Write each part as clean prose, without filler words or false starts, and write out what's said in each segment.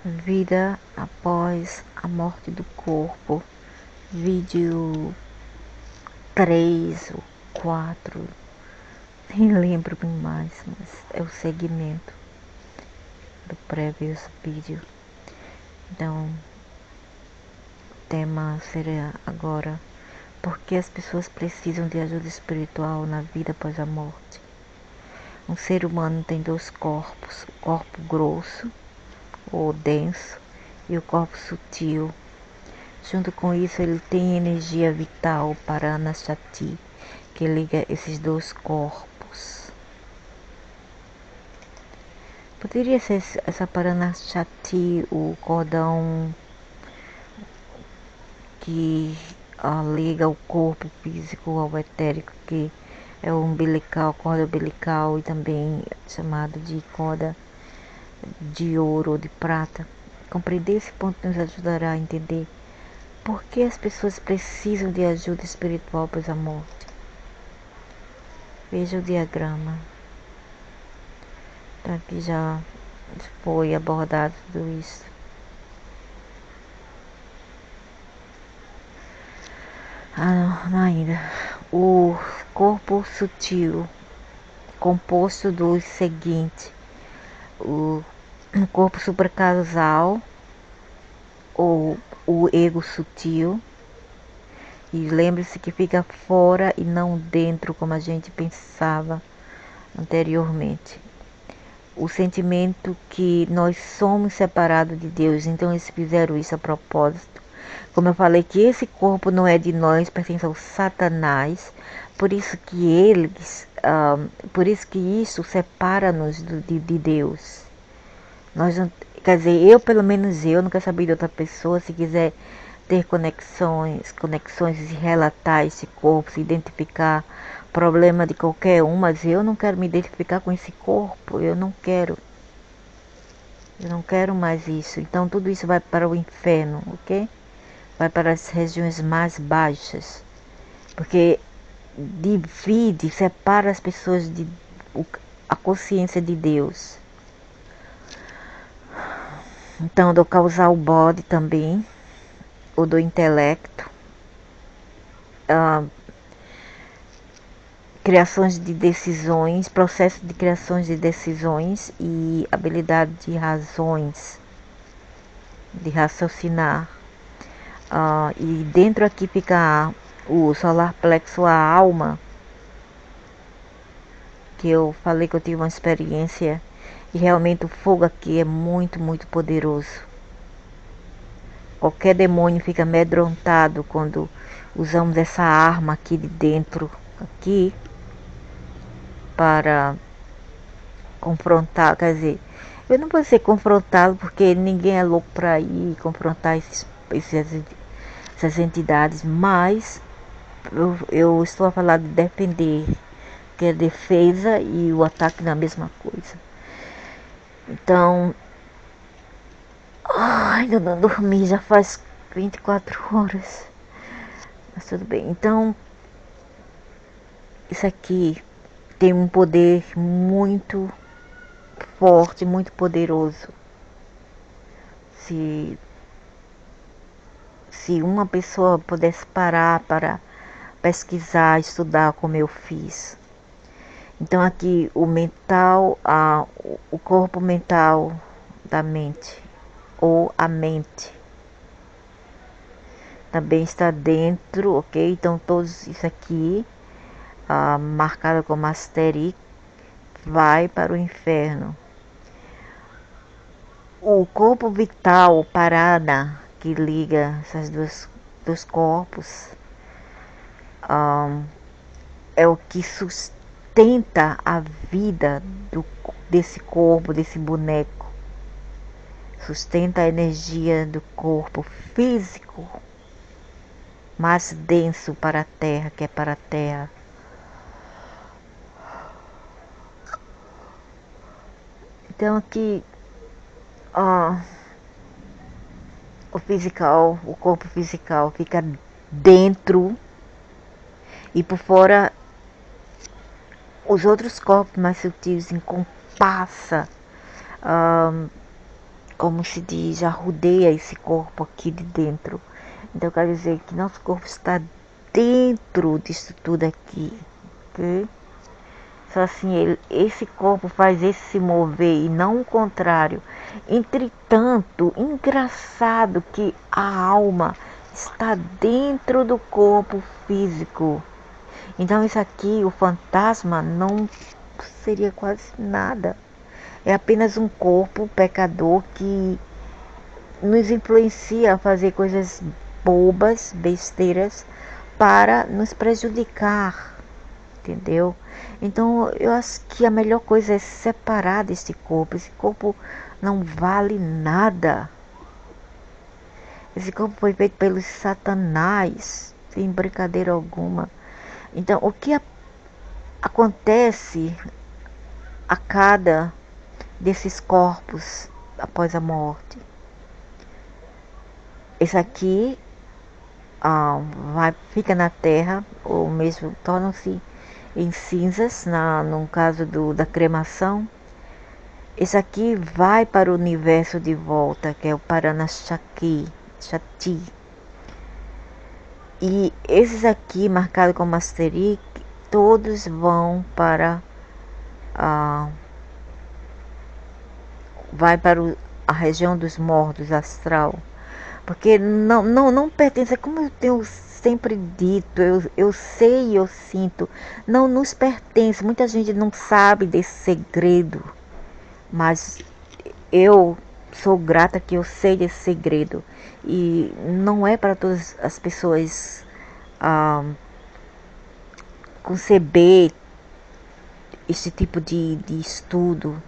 Vida após a morte do corpo, vídeo 3 ou 4, nem lembro bem mais, mas é o segmento do prévio vídeo. Então, o tema seria agora: por que as pessoas precisam de ajuda espiritual na vida após a morte? Um ser humano tem dois corpos, o corpo grosso ou denso e o corpo sutil. Junto com isso, ele tem energia vital para Anashati, que liga esses dois corpos. Poderia ser essa Paranashati o cordão que liga o corpo físico ao etérico, que é o umbilical, corda umbilical, e também chamado de corda de ouro ou de prata. Compreender esse ponto nos ajudará a entender por que as pessoas precisam de ajuda espiritual após a morte. Veja o diagrama. Então, aqui já foi abordado tudo isso. Não ainda. O corpo sutil, composto dos seguintes: o corpo supracausal, ou o ego sutil. E lembre-se que fica fora e não dentro, como a gente pensava anteriormente. O sentimento que nós somos separados de Deus, então eles fizeram isso a propósito. Como eu falei, que esse corpo não é de nós, pertence ao Satanás, por isso que por isso que isso separa-nos de Deus. Nós não, quer dizer, pelo menos eu nunca sabia de outra pessoa. Se quiser ter conexões e relatar esse corpo, se identificar problema de qualquer um, mas eu não quero me identificar com esse corpo, eu não quero mais isso. Então tudo isso vai para o inferno, ok? Vai para as regiões mais baixas, porque divide, separa as pessoas de a consciência de Deus. Então, do causal body também, ou do intelecto, criações de decisões, processo de criações de decisões e habilidade de razões, de raciocinar. E dentro aqui fica o solar plexo, a alma, que eu falei que eu tive uma experiência e realmente o fogo aqui é muito, muito poderoso. Qualquer demônio fica amedrontado quando usamos essa arma aqui de dentro, aqui, para confrontar, quer dizer, eu não vou ser confrontado porque ninguém é louco para ir confrontar essas entidades, mas eu estou a falar de defender, que é a defesa e o ataque na mesma coisa. Então, ainda não dormi, já faz 24 horas, mas tudo bem. Então, isso aqui tem um poder muito forte, muito poderoso. Se uma pessoa pudesse parar para pesquisar, estudar como eu fiz. Então aqui o mental, o corpo mental da mente, ou a mente, também está dentro, ok? Então todos isso aqui, marcado como asterisco, vai para o inferno. O corpo vital, parada, que liga esses dois corpos, é o que sustenta a vida desse corpo, desse boneco. Sustenta a energia do corpo físico mais denso para a terra, que é para a terra. Então aqui o corpo físico fica dentro e por fora os outros corpos mais sutis encompassa como se diz, arrodeia esse corpo aqui de dentro. Então quer dizer que nosso corpo está dentro disso tudo aqui, ok? Só assim, esse corpo faz esse se mover e não o contrário. Entretanto, engraçado que a alma está dentro do corpo físico. Então isso aqui, o fantasma, não seria quase nada. É apenas um corpo pecador que nos influencia a fazer coisas bobas, besteiras, para nos prejudicar, entendeu? Então eu acho que a melhor coisa é separar desse corpo. Esse corpo não vale nada. Esse corpo foi feito pelos satanás, sem brincadeira alguma. Então o que acontece a cada desses corpos após a morte? Esse aqui fica na terra, ou mesmo tornam-se em cinzas, no caso da cremação. Esse aqui vai para o universo de volta, que é o Paranashati. E esses aqui, marcados como asterisco, todos vão para a região dos mortos, astral. Porque não pertence, como eu tenho sempre dito, eu sei e eu sinto, não nos pertence. Muita gente não sabe desse segredo, mas eu sou grata que eu sei desse segredo. E não é para todas as pessoas conceber esse tipo de estudo.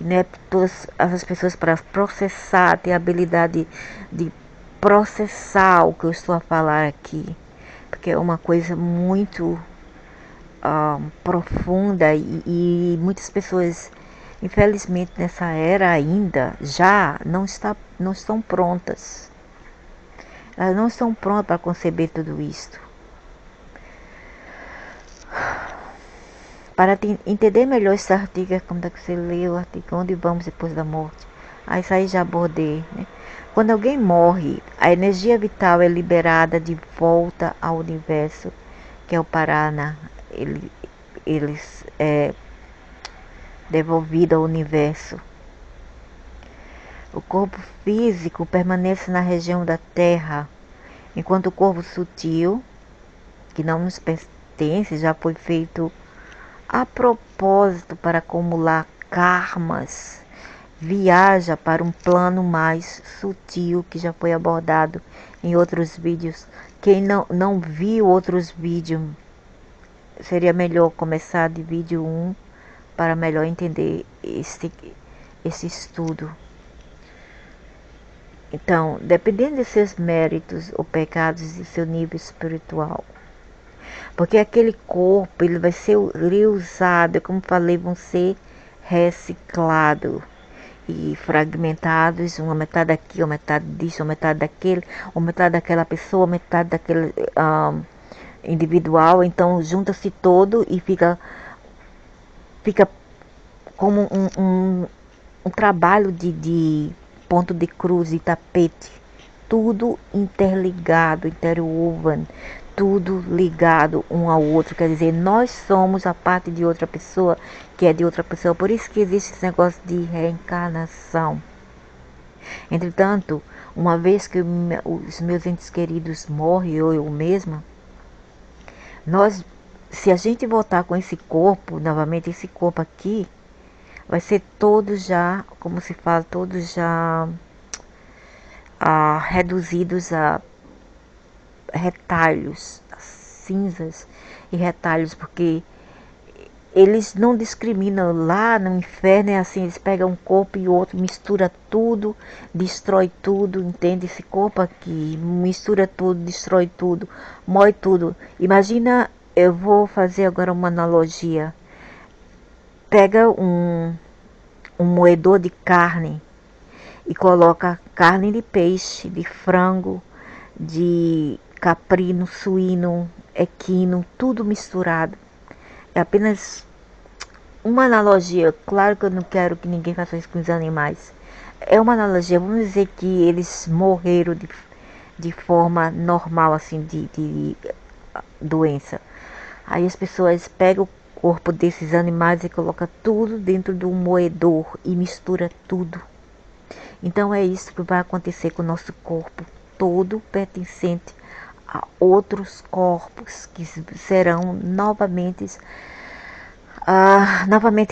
Né, todas as pessoas para processar, ter a habilidade de processar o que eu estou a falar aqui, porque é uma coisa muito profunda e muitas pessoas, infelizmente nessa era ainda, já não estão prontas. Elas não estão prontas para conceber tudo isto. Para entender melhor esse artigo, como é que você lê o artigo, onde vamos depois da morte? Isso aí já abordei, né? Quando alguém morre, a energia vital é liberada de volta ao universo, que é o Parana. Eles é devolvido ao universo. O corpo físico permanece na região da Terra, enquanto o corpo sutil, que não nos pertence, já foi feito a propósito para acumular karmas, viaja para um plano mais sutil, que já foi abordado em outros vídeos. Quem não viu outros vídeos, seria melhor começar de vídeo 1 para melhor entender esse estudo. Então, dependendo de seus méritos ou pecados e seu nível espiritual, porque aquele corpo, ele vai ser reusado, como falei, vão ser reciclados e fragmentados, uma metade aqui, uma metade disso, uma metade daquele, uma metade daquela pessoa, uma metade daquele individual. Então junta-se todo e fica como um trabalho de ponto de cruz e tapete, tudo interligado, interwoven, tudo ligado um ao outro. Quer dizer, nós somos a parte de outra pessoa que é de outra pessoa. Por isso que existe esse negócio de reencarnação. Entretanto, uma vez que os meus entes queridos morrem, ou eu mesma, se a gente voltar com esse corpo, novamente esse corpo aqui, vai ser todo já, como se fala, todos já reduzidos a retalhos, cinzas e retalhos, porque eles não discriminam. Lá no inferno é assim, eles pegam um corpo e outro, mistura tudo, destrói tudo, entende? Esse corpo aqui mistura tudo, destrói tudo, mói tudo. Imagina, eu vou fazer agora uma analogia. Pega um moedor de carne e coloca carne de peixe, de frango, de caprino, suíno, equino, tudo misturado. É apenas uma analogia. Claro que eu não quero que ninguém faça isso com os animais. é uma analogia, vamos dizer que eles morreram de forma normal, assim, de doença. Aí as pessoas pegam o corpo desses animais e colocam tudo dentro de um moedor e mistura tudo. Então é isso que vai acontecer com o nosso corpo, todo pertencente a outros corpos que serão novamente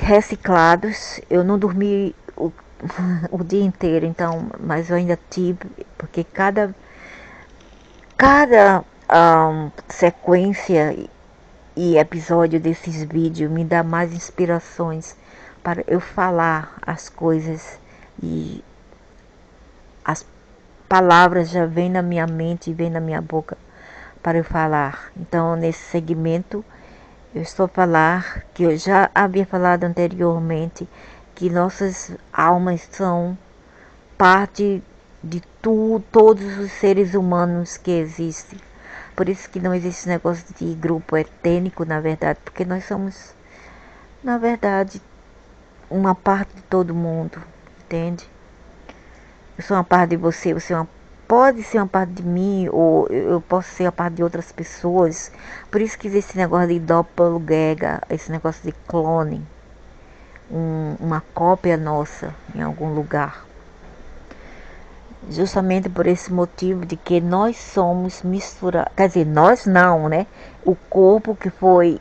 reciclados. Eu não dormi o dia inteiro, então, mas eu ainda tive, porque cada sequência e episódio desses vídeos me dá mais inspirações para eu falar as coisas, e as palavras já vêm na minha mente e vêm na minha boca para eu falar. Então, nesse segmento, eu estou a falar que eu já havia falado anteriormente, que nossas almas são parte de todos os seres humanos que existem. Por isso que não existe esse negócio de grupo etênico, na verdade, porque nós somos, na verdade, uma parte de todo mundo, entende? Eu sou uma parte de você, pode ser uma parte de mim, ou eu posso ser uma parte de outras pessoas. Por isso que existe esse negócio de doppelganger, esse negócio de clone, uma cópia nossa em algum lugar. Justamente por esse motivo de que nós somos misturados, quer dizer, nós não, né? O corpo que foi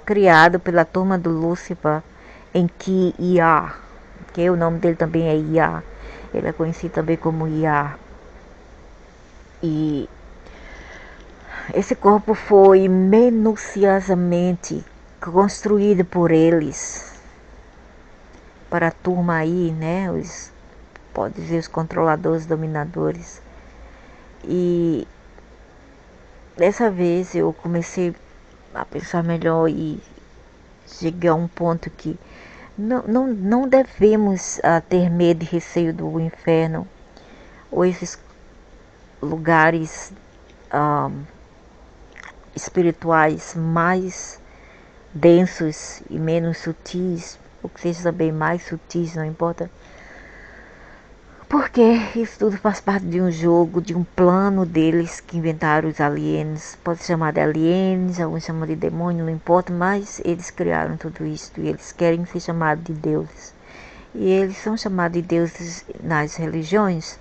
criado pela turma do Lúcifer em que Ia, que o nome dele também é Ia, ele é conhecido também como Ia. E esse corpo foi minuciosamente construído por eles, para a turma aí, né? Pode dizer, os controladores, dominadores. E dessa vez eu comecei a pensar melhor e cheguei a um ponto que não devemos ter medo e receio do inferno, ou esses lugares espirituais mais densos e menos sutis, ou que seja também mais sutis, não importa. Porque isso tudo faz parte de um jogo, de um plano deles que inventaram os aliens. Pode chamar de aliens, alguns chamam de demônio, não importa, mas eles criaram tudo isso e eles querem ser chamados de deuses. E eles são chamados de deuses nas religiões.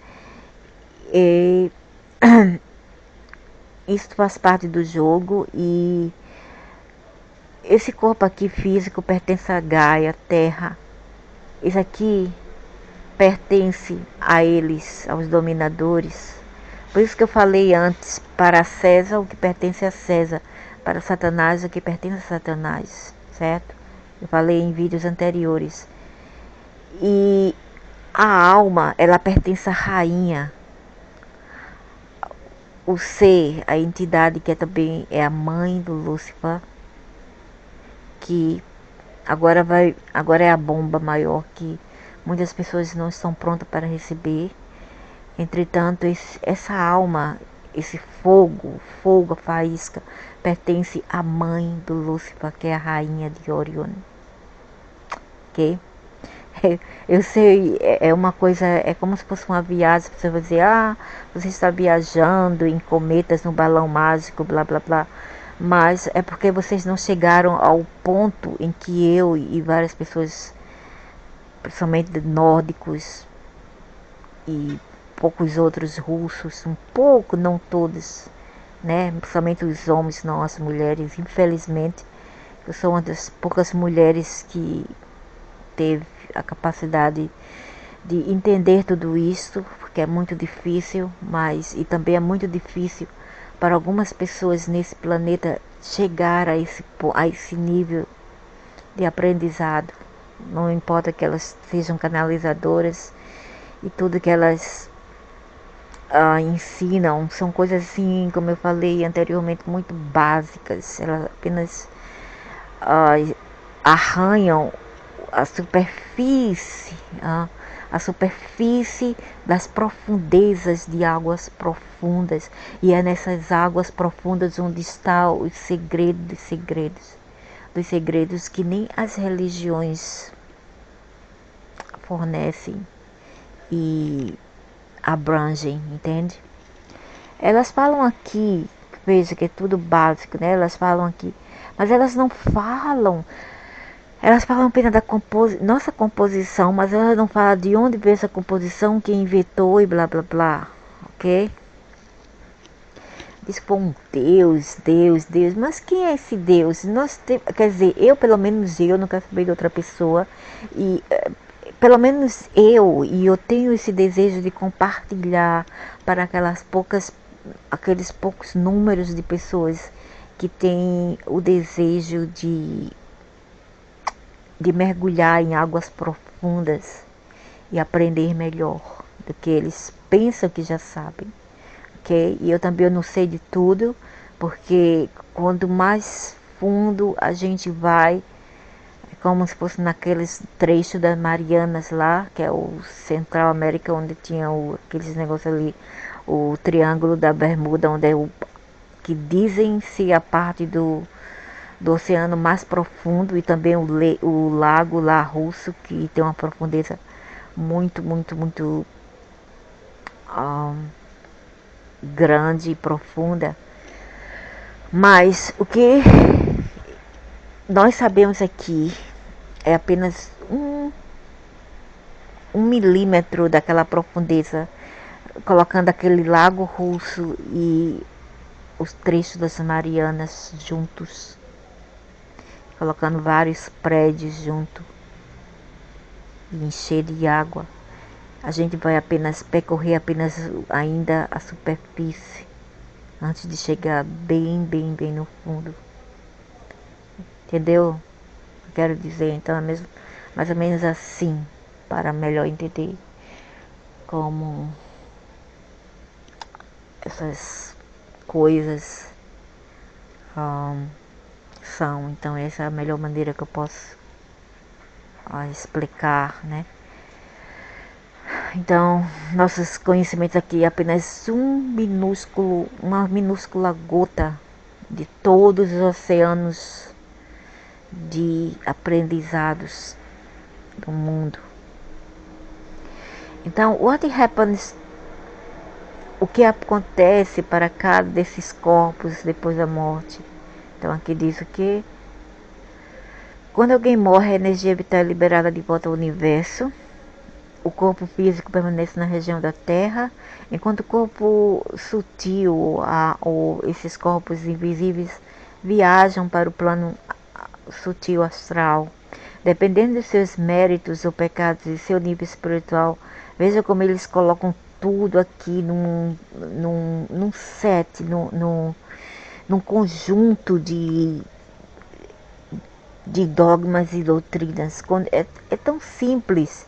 E isso faz parte do jogo, e esse corpo aqui físico pertence a Gaia, Terra. Isso aqui pertence a eles, aos dominadores. Por isso que eu falei antes, para César o que pertence a César, para Satanás o que pertence a Satanás, certo? Eu falei em vídeos anteriores. E a alma, ela pertence à rainha. O ser, a entidade que também é a mãe do Lúcifer, que agora é a bomba maior que muitas pessoas não estão prontas para receber. Entretanto, essa alma, esse fogo, a faísca, pertence à mãe do Lúcifer, que é a rainha de Orion. Ok? Eu sei, é uma coisa, é como se fosse uma viagem. Você vai dizer, você está viajando em cometas, no balão mágico, blá blá blá. Mas é porque vocês não chegaram ao ponto em que eu e várias pessoas, principalmente nórdicos e poucos outros russos, um pouco, não todos, né? Principalmente os homens, não as mulheres. Infelizmente, eu sou uma das poucas mulheres que teve a capacidade de entender tudo isso, porque é muito difícil, e também é muito difícil para algumas pessoas nesse planeta chegar a esse nível de aprendizado. Não importa que elas sejam canalizadoras, e tudo que elas ensinam são coisas assim, como eu falei anteriormente, muito básicas. Elas apenas arranham a superfície, das profundezas de águas profundas. E é nessas águas profundas onde está o segredo dos segredos que nem as religiões fornecem. e abrangem, entende? Elas falam aqui, veja que é tudo básico, né? Elas falam aqui, mas elas não falam. Elas falam apenas da nossa composição, mas elas não falam de onde veio essa composição, quem inventou e blá blá blá, ok? Diz que foi um Deus, mas quem é esse Deus? Quer dizer, eu pelo menos eu nunca saber de outra pessoa e pelo menos eu tenho esse desejo de compartilhar para aqueles poucos números de pessoas que têm o desejo de mergulhar em águas profundas e aprender melhor do que eles pensam que já sabem, ok? E eu também não sei de tudo, porque quanto mais fundo a gente vai, é como se fosse naqueles trechos das Marianas lá, que é o Central América, onde tinha aqueles negócios ali, o Triângulo da Bermuda, onde é que dizem ser a parte do oceano mais profundo, e também o lago lá russo, que tem uma profundeza muito grande e profunda. Mas o que nós sabemos aqui é apenas um milímetro daquela profundeza, colocando aquele lago russo e os trechos das Marianas juntos, colocando vários prédios junto e encher de água. A gente vai apenas percorrer ainda a superfície antes de chegar bem no fundo. Entendeu? Quero dizer, então é mais ou menos assim, para melhor entender como essas coisas são. Então essa é a melhor maneira que eu posso explicar, né? Então, nossos conhecimentos aqui é apenas uma minúscula gota de todos os oceanos de aprendizados do mundo. Então, o que acontece para cada desses corpos depois da morte? Então, aqui diz o que? Quando alguém morre, a energia vital é liberada de volta ao universo. O corpo físico permanece na região da Terra, enquanto o corpo sutil ou esses corpos invisíveis viajam para o plano sutil astral. Dependendo de seus méritos ou pecados e seu nível espiritual, veja como eles colocam tudo aqui num set, num conjunto de dogmas e doutrinas. É tão simples.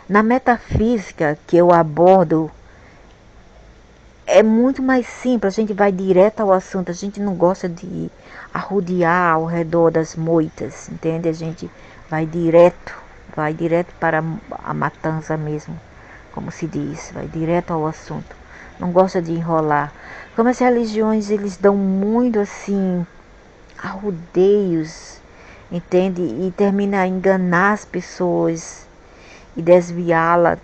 Na metafísica que eu abordo, é muito mais simples, a gente vai direto ao assunto, a gente não gosta de arrodear ao redor das moitas, entende? A gente vai direto para a matança mesmo, como se diz, vai direto ao assunto, não gosta de enrolar. Como as religiões, eles dão muito assim, arrodeios, entende? E termina a enganar as pessoas e desviá-la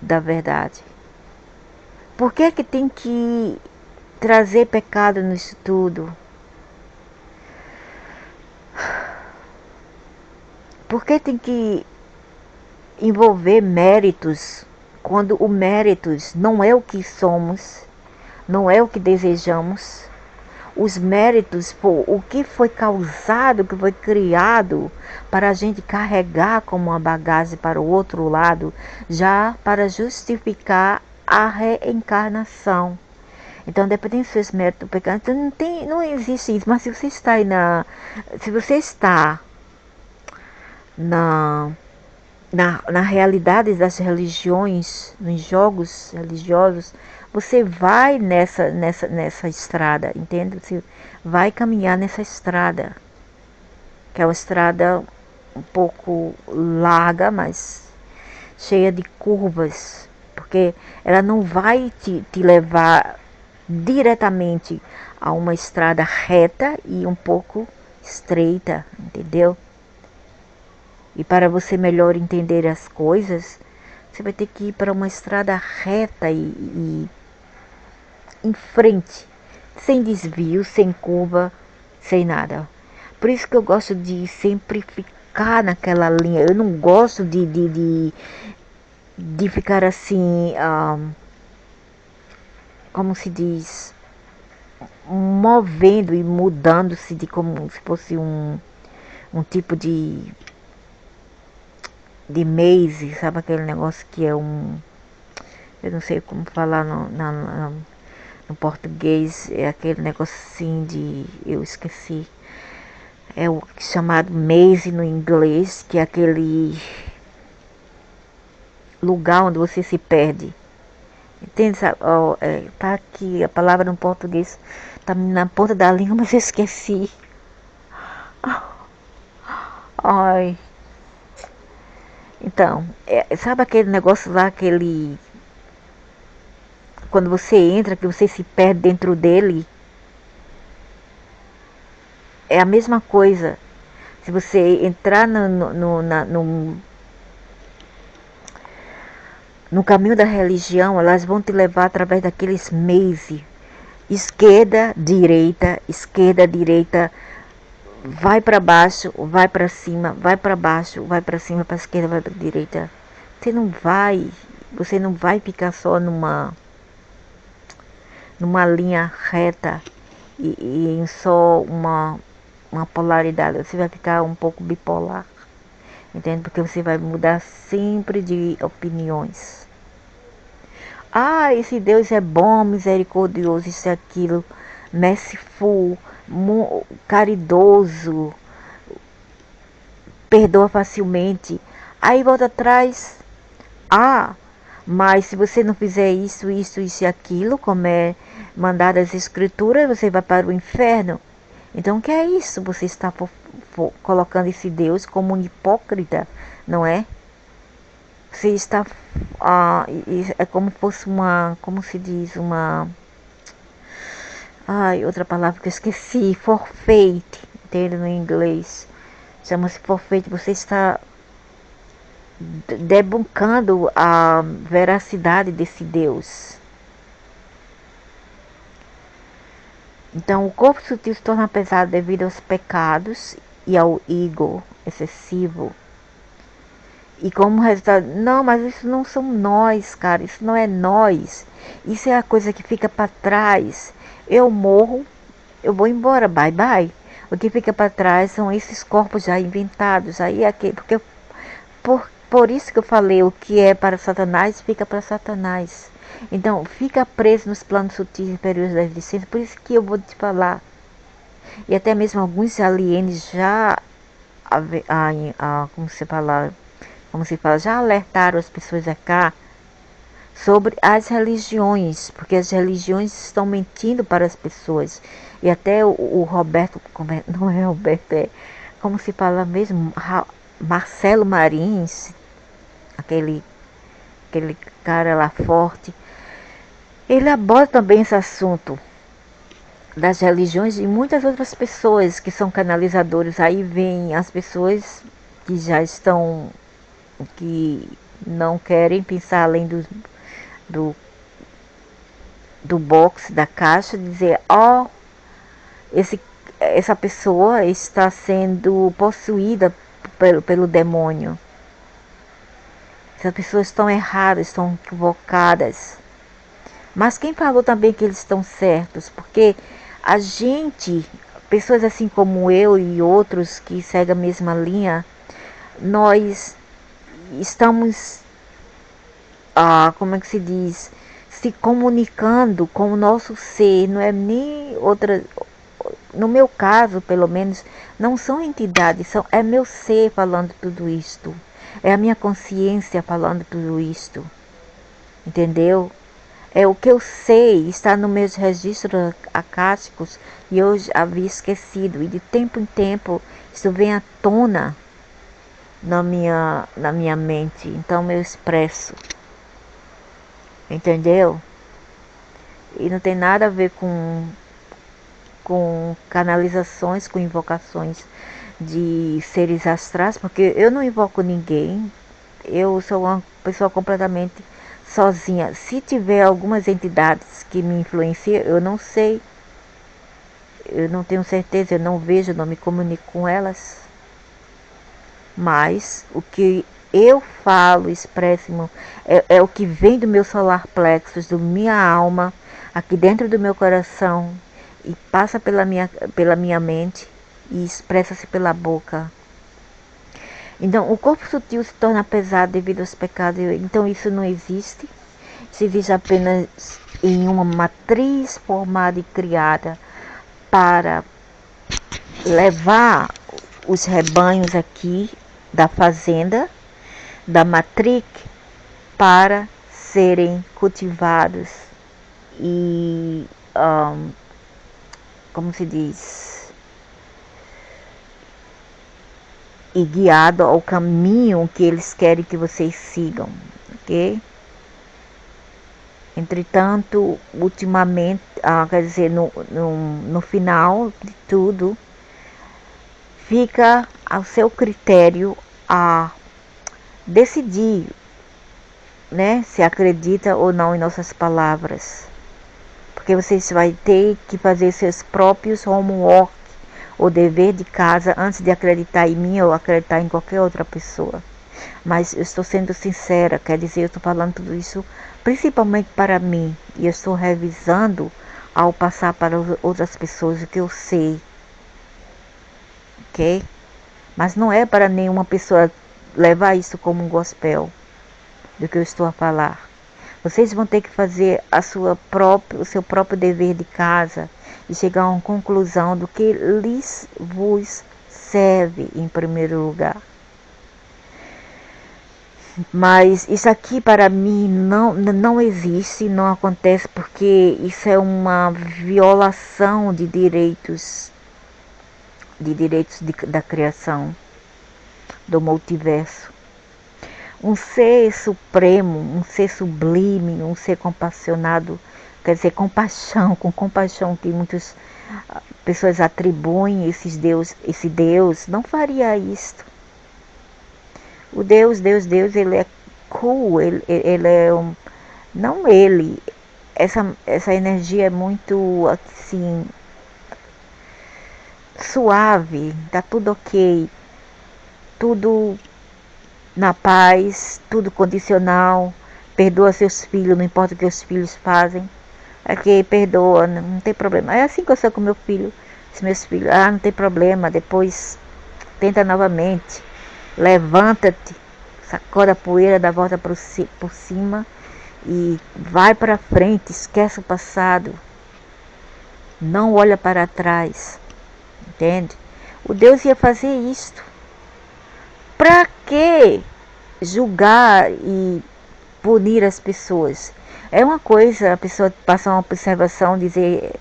da verdade. Por que tem que trazer pecado nisso tudo? Por que tem que envolver méritos, quando o méritos não é o que somos, não é o que desejamos? Os méritos, o que foi causado, o que foi criado para a gente carregar como uma bagagem para o outro lado, já para justificar a reencarnação. Então, dependendo dos seus méritos, pecado, então não existe isso. Mas se você está na realidade das religiões, nos jogos religiosos, você vai nessa estrada, entende? Você vai caminhar nessa estrada, que é uma estrada um pouco larga, mas cheia de curvas, porque ela não vai te levar diretamente a uma estrada reta e um pouco estreita, entendeu? E para você melhor entender as coisas, Você vai ter que ir para uma estrada reta e em frente, sem desvio, sem curva, sem nada. Por isso que eu gosto de sempre ficar naquela linha. Eu não gosto de ficar assim, como se diz, movendo e mudando-se de como se fosse um tipo de maze, sabe aquele negócio que é eu não sei como falar no português, é aquele negócio assim eu esqueci, é o chamado maze no inglês, que é aquele lugar onde você se perde. Entende? Sabe? Tá aqui a palavra no português, tá na ponta da língua, mas eu esqueci. Ai. Então, sabe aquele negócio lá, quando você entra, que você se perde dentro dele? É a mesma coisa. Se você entrar no caminho da religião, elas vão te levar através daqueles mazes. Esquerda, direita, vai para baixo, vai para cima, vai para baixo, vai para cima, para esquerda, vai para direita. Você não vai ficar só numa linha reta e em só uma polaridade. Você vai ficar um pouco bipolar, entende? Porque você vai mudar sempre de opiniões. Ah, esse Deus é bom, misericordioso, isso e aquilo, merciful, caridoso, perdoa facilmente. Aí volta atrás. Ah, mas se você não fizer isso e aquilo, como é mandado as escrituras, você vai para o inferno. Então o que é isso? Você está colocando esse Deus como um hipócrita, não é? Você está, é como fosse como se diz, outra palavra que eu esqueci, forfeit, entende no inglês? Chama-se forfeit. Você está debuncando a veracidade desse Deus. Então o corpo sutil se torna pesado devido aos pecados e ao ego excessivo. E como resultado, não, mas isso não somos nós, cara, isso não é nós. Isso é a coisa que fica para trás. Eu morro, eu vou embora, bye bye. O que fica para trás são esses corpos já inventados. Aí porque por isso que eu falei, o que é para Satanás fica para Satanás. Então, fica preso nos planos sutis inferiores da existência. Por isso que eu vou te falar. E até mesmo alguns alienes já, como se fala, já alertaram as pessoas cá sobre as religiões, porque as religiões estão mentindo para as pessoas. E até o Roberto, não é Roberto, é como se fala mesmo, Marcelo Marins, aquele cara lá forte, ele aborda também esse assunto das religiões e muitas outras pessoas que são canalizadores. Aí vem as pessoas que já estão, que não querem pensar além do, do box, da caixa, dizer, essa pessoa está sendo possuída pelo demônio. Essas pessoas estão erradas, estão equivocadas. Mas quem falou também que eles estão certos? Porque a gente, pessoas assim como eu e outros que seguem a mesma linha, nós estamos, como é que se diz, se comunicando com o nosso ser, não é nem outra, no meu caso pelo menos, não são entidades, é meu ser falando tudo isto, é a minha consciência falando tudo isto, entendeu? É o que eu sei, está nos meus registros acásticos e eu havia esquecido. E de tempo em tempo isso vem à tona na minha mente. Então eu expresso. Entendeu? E não tem nada a ver com canalizações, com invocações de seres astrais, porque eu não invoco ninguém. Eu sou uma pessoa completamente sozinha. Se tiver algumas entidades que me influenciam, eu não sei, eu não tenho certeza, eu não vejo, não me comunico com elas. Mas o que eu falo, expresso, é o que vem do meu solar plexus, da minha alma, aqui dentro do meu coração, e passa pela minha mente e expressa-se pela boca. Então, o corpo sutil se torna pesado devido aos pecados. Então, isso não existe. Isso existe apenas em uma matriz formada e criada para levar os rebanhos aqui da fazenda, da matriz, para serem cultivados e, como se diz, e guiado ao caminho que eles querem que vocês sigam, ok? Entretanto, ultimamente, quer dizer, no final de tudo, fica ao seu critério a decidir, né, se acredita ou não em nossas palavras. Porque vocês vão ter que fazer seus próprios homework, o dever de casa, antes de acreditar em mim ou acreditar em qualquer outra pessoa. Mas eu estou sendo sincera, quer dizer, eu estou falando tudo isso principalmente para mim. E eu estou revisando ao passar para outras pessoas o que eu sei. Ok? Mas não é para nenhuma pessoa levar isso como um gospel do que eu estou a falar. Vocês vão ter que fazer o seu próprio dever de casa e chegar a uma conclusão do que vos serve em primeiro lugar. Mas isso aqui para mim não existe, não acontece, porque isso é uma violação de direitos da criação, do multiverso. Um ser supremo, um ser sublime, um ser compassionado, quer dizer, com compaixão que muitas pessoas atribuem esse Deus, não faria isto. O Deus, ele é cool, ele é não ele, essa energia é muito assim, suave, tá tudo ok, tudo na paz, tudo condicional, perdoa seus filhos, não importa o que os filhos fazem, aqui perdoa, não tem problema. É assim que eu sou com meu filho, os meus filhos, não tem problema, depois tenta novamente, levanta-te, sacode a poeira, dá a volta por cima e vai para frente, esquece o passado, não olha para trás, entende? O Deus ia fazer isto. Para que julgar e punir as pessoas? É uma coisa a pessoa passar uma observação, dizer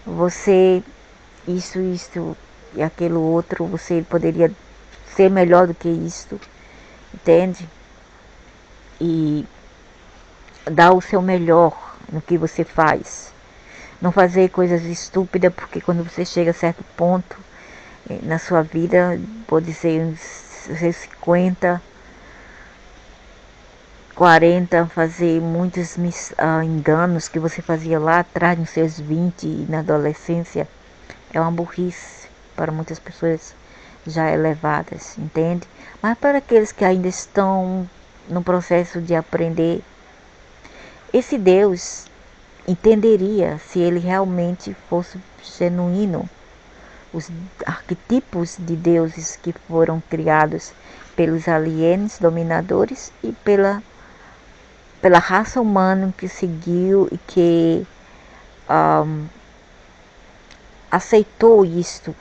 você isso e aquilo outro, você poderia ser melhor do que isto, entende? E dar o seu melhor no que você faz. Não fazer coisas estúpidas, porque quando você chega a certo ponto na sua vida, pode ser uns 50, 40, fazer muitos enganos que você fazia lá atrás, nos seus 20 e na adolescência, é uma burrice para muitas pessoas já elevadas, entende? Mas para aqueles que ainda estão no processo de aprender, esse Deus entenderia se ele realmente fosse genuíno. Os arquetipos de deuses que foram criados pelos alienes dominadores e pela raça humana que seguiu e que aceitou isto,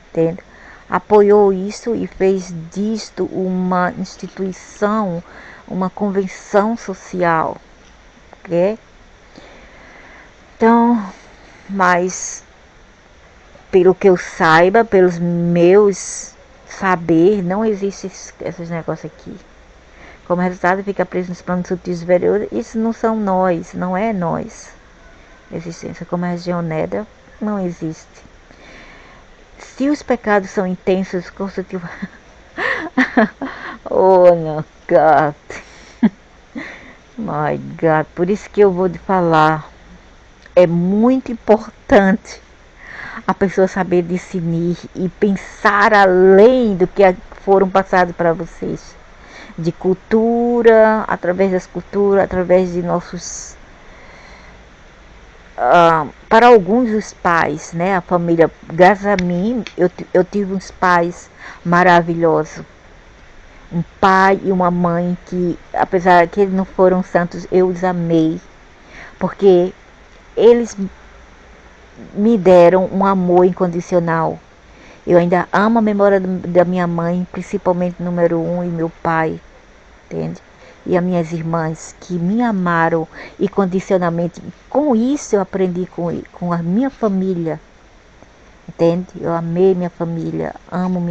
entende? Apoiou isso e fez disto uma instituição, uma convenção social, ok? Então, mas pelo que eu saiba, pelos meus saber, não existe esses negócios aqui. Como resultado, fica preso nos planos sutis superiores. Isso não são nós, não é nós. Existência como a região Neda não existe. Se os pecados são intensos, constitutivos. Oh, não. God. My God. Por isso que eu vou te falar. É muito importante a pessoa saber discernir e pensar além do que foram passados para vocês. De cultura, através das culturas, através de nossos... para alguns dos pais, né? A família, graças a mim, eu tive uns pais maravilhosos. Um pai e uma mãe que, apesar que eles não foram santos, eu os amei. Porque eles me deram um amor incondicional. Eu ainda amo a memória da minha mãe, principalmente número 1 e meu pai, entende? E as minhas irmãs que me amaram incondicionalmente. Com isso eu aprendi com a minha família, entende? Eu amei minha família, amo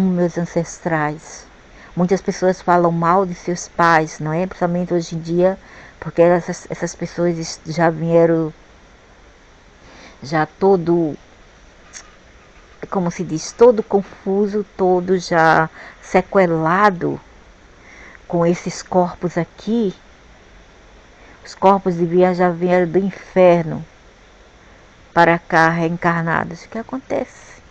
meus ancestrais. Muitas pessoas falam mal de seus pais, não é? Principalmente hoje em dia, porque essas pessoas já vieram, já todo, como se diz, todo confuso, todo já sequelado com esses corpos aqui. Os corpos já vieram do inferno para cá, reencarnados. O que acontece?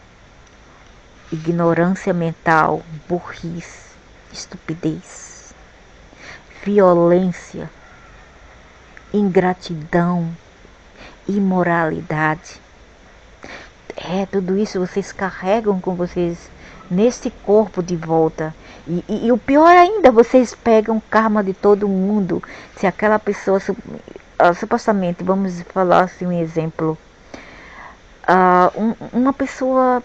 Ignorância mental, burrice, estupidez, violência, ingratidão, imoralidade. Tudo isso vocês carregam com vocês nesse corpo de volta. E o pior ainda, vocês pegam karma de todo mundo. Se aquela pessoa, supostamente, vamos falar assim um exemplo, uma pessoa,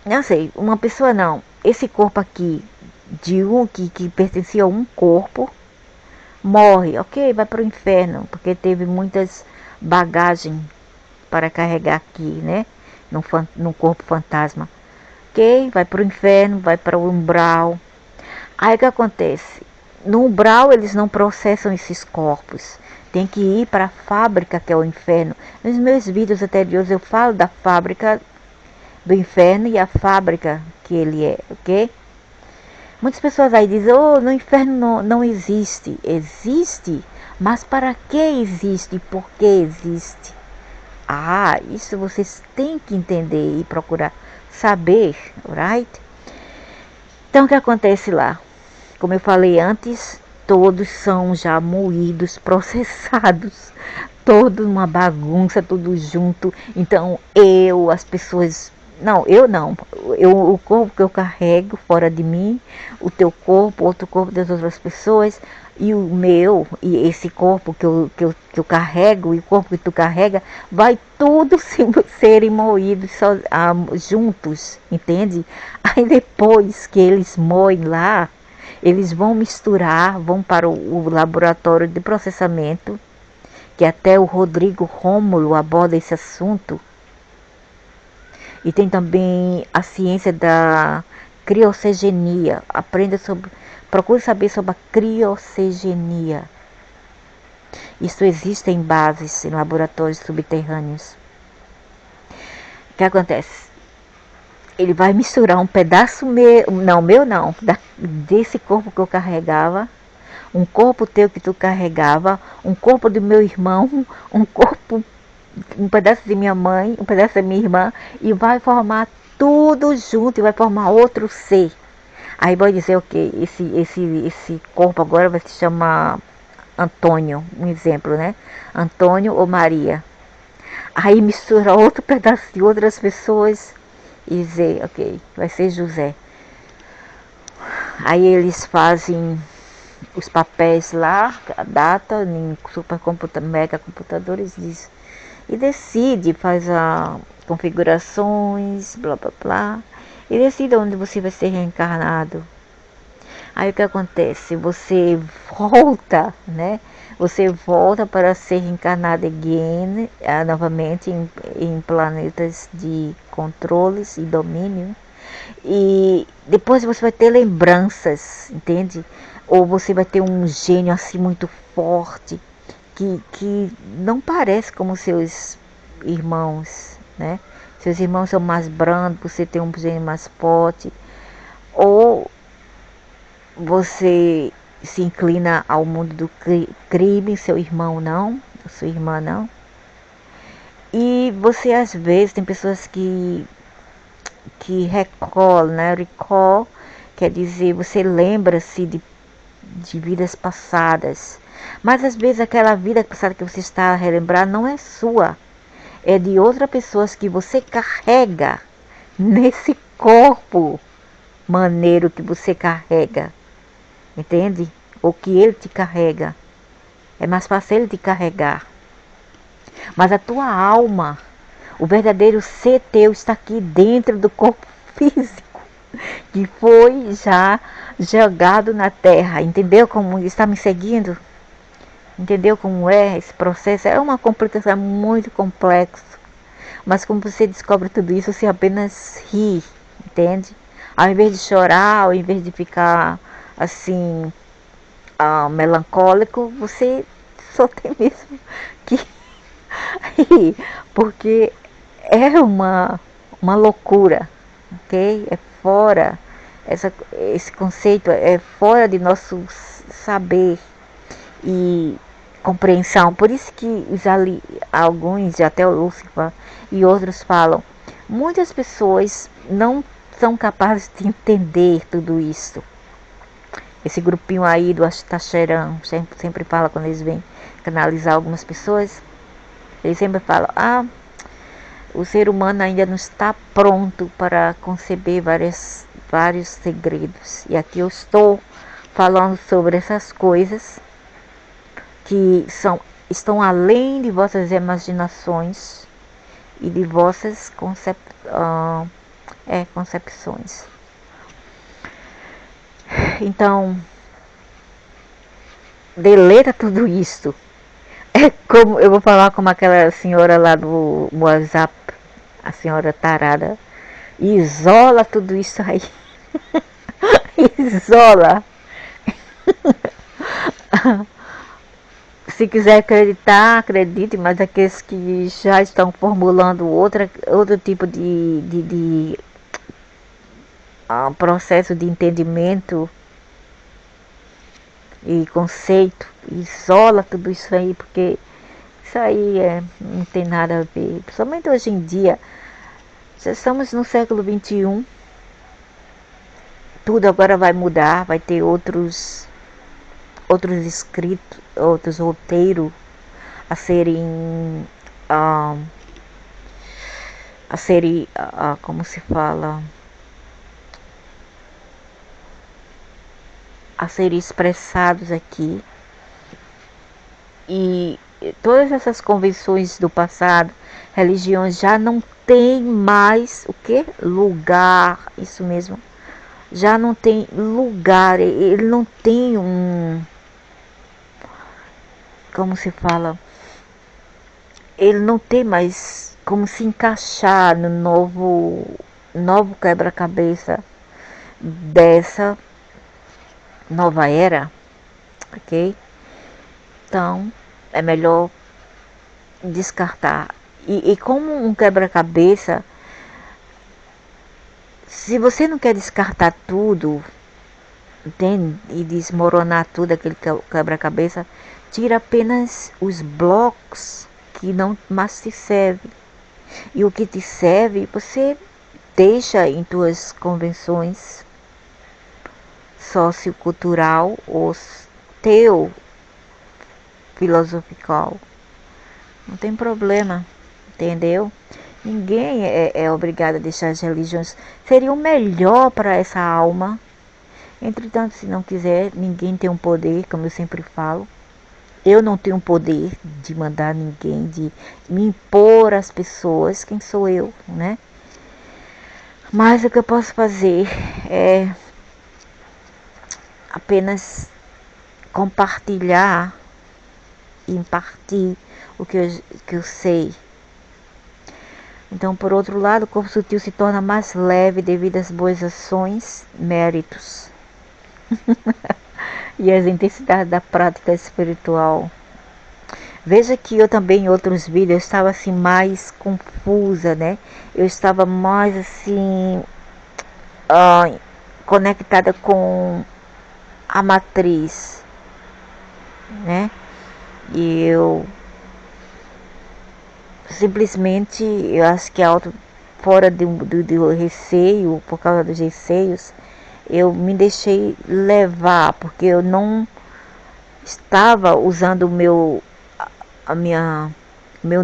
não sei, uma pessoa não, esse corpo aqui, de um que pertencia a um corpo, morre, ok, vai para o inferno, porque teve muitas bagagens para carregar aqui, né? No corpo fantasma. Ok, vai para o inferno, vai para o umbral. Aí o que acontece? No umbral eles não processam esses corpos. Tem que ir para a fábrica, que é o inferno. Nos meus vídeos anteriores eu falo da fábrica do inferno e a fábrica que ele é, ok? Muitas pessoas aí dizem, oh, no inferno não existe. Existe, mas para que existe e por que existe? Isso vocês têm que entender e procurar saber, right? Então o que acontece lá? Como eu falei antes, todos são já moídos, processados, todos uma bagunça, tudo junto. Então as pessoas, não, o corpo que eu carrego fora de mim, o teu corpo, outro corpo das outras pessoas, e o meu, e esse corpo que eu carrego, e o corpo que tu carrega, vai tudo serem moídos juntos, entende? Aí depois que eles moem lá, eles vão misturar, vão para o laboratório de processamento, que até o Rodrigo Rômulo aborda esse assunto. E tem também a ciência da criocegenia. Procure saber sobre a criocegenia. Isso existe em bases, em laboratórios subterrâneos. O que acontece? Ele vai misturar um pedaço desse corpo que eu carregava, um corpo teu que tu carregava, um corpo do meu irmão, um pedaço de minha mãe, um pedaço da minha irmã, e vai formar tudo junto e vai formar outro ser. Aí vai dizer o que? Esse corpo agora vai se chamar Antônio, um exemplo, né? Antônio ou Maria. Aí mistura outro pedaço de outras pessoas e dizer, ok, vai ser José. Aí eles fazem os papéis lá, a data, em mega computadores disso. E decide, faz as configurações, blá blá blá. E decide onde você vai ser reencarnado. Aí o que acontece? Você volta, né? Você volta para ser reencarnado again, novamente em planetas de controles e domínio. E depois você vai ter lembranças, entende? Ou você vai ter um gênio assim muito forte, que não parece como seus irmãos, né? Seus irmãos são mais brandos, você tem um gênio mais forte. Ou você se inclina ao mundo do crime, seu irmão não, sua irmã não. E você às vezes tem pessoas que recall, né? Recall quer dizer você lembra-se de vidas passadas. Mas às vezes aquela vida passada que você está a relembrar não é sua. É de outras pessoas que você carrega nesse corpo maneiro que você carrega. Entende? Ou que ele te carrega. É mais fácil ele te carregar. Mas a tua alma, o verdadeiro ser teu está aqui dentro do corpo físico, que foi já jogado na terra. Entendeu como está me seguindo? Entendeu como é esse processo? É uma complicação muito complexa. Mas como você descobre tudo isso, você apenas ri, entende? Ao invés de chorar, ao invés de ficar assim, melancólico, você só tem mesmo que rir. Porque é uma loucura, ok? É fora, esse conceito é fora de nosso saber e compreensão. Por isso que alguns, até o Lúcifer e outros falam, muitas pessoas não são capazes de entender tudo isso. Esse grupinho aí do Astacheran sempre fala, quando eles vêm canalizar algumas pessoas, eles sempre falam, o ser humano ainda não está pronto para conceber vários segredos. E aqui eu estou falando sobre essas coisas que estão além de vossas imaginações e de vossas concepções. Então, deleta tudo isso. É como eu vou falar como aquela senhora lá do WhatsApp, a senhora tarada. Isola tudo isso aí. Isola. Se quiser acreditar, acredite, mas aqueles que já estão formulando outro tipo de processo de entendimento e conceito, isola tudo isso aí, porque isso aí não tem nada a ver. Principalmente hoje em dia, já estamos no século XXI, tudo agora vai mudar, vai ter outros escritos, outros roteiros a serem como se fala, a serem expressados aqui. E todas essas convenções do passado, religiões já não tem mais o que? Lugar, isso mesmo. Já não tem lugar, ele não tem como se fala, ele não tem mais como se encaixar no novo quebra-cabeça dessa nova era, ok? Então é melhor descartar. E como um quebra-cabeça, se você não quer descartar tudo, entende? E desmoronar tudo aquele quebra-cabeça, tira apenas os blocos que não mais te servem. E o que te serve, você deixa em tuas convenções sociocultural ou teu filosofical. Não tem problema, entendeu? Ninguém é obrigado a deixar as religiões. Seria o melhor para essa alma. Entretanto, se não quiser, ninguém tem um poder, como eu sempre falo. Eu não tenho poder de mandar ninguém, de me impor às pessoas. Quem sou eu, né? Mas o que eu posso fazer é apenas compartilhar e impartir o que eu sei. Então, por outro lado, o corpo sutil se torna mais leve devido às boas ações, méritos e às intensidades da prática espiritual. Veja que eu também em outros vídeos eu estava assim mais confusa, né? Eu estava mais assim conectada com a matriz, né? E eu simplesmente, eu acho que fora do receio, por causa dos receios, eu me deixei levar, porque eu não estava usando meu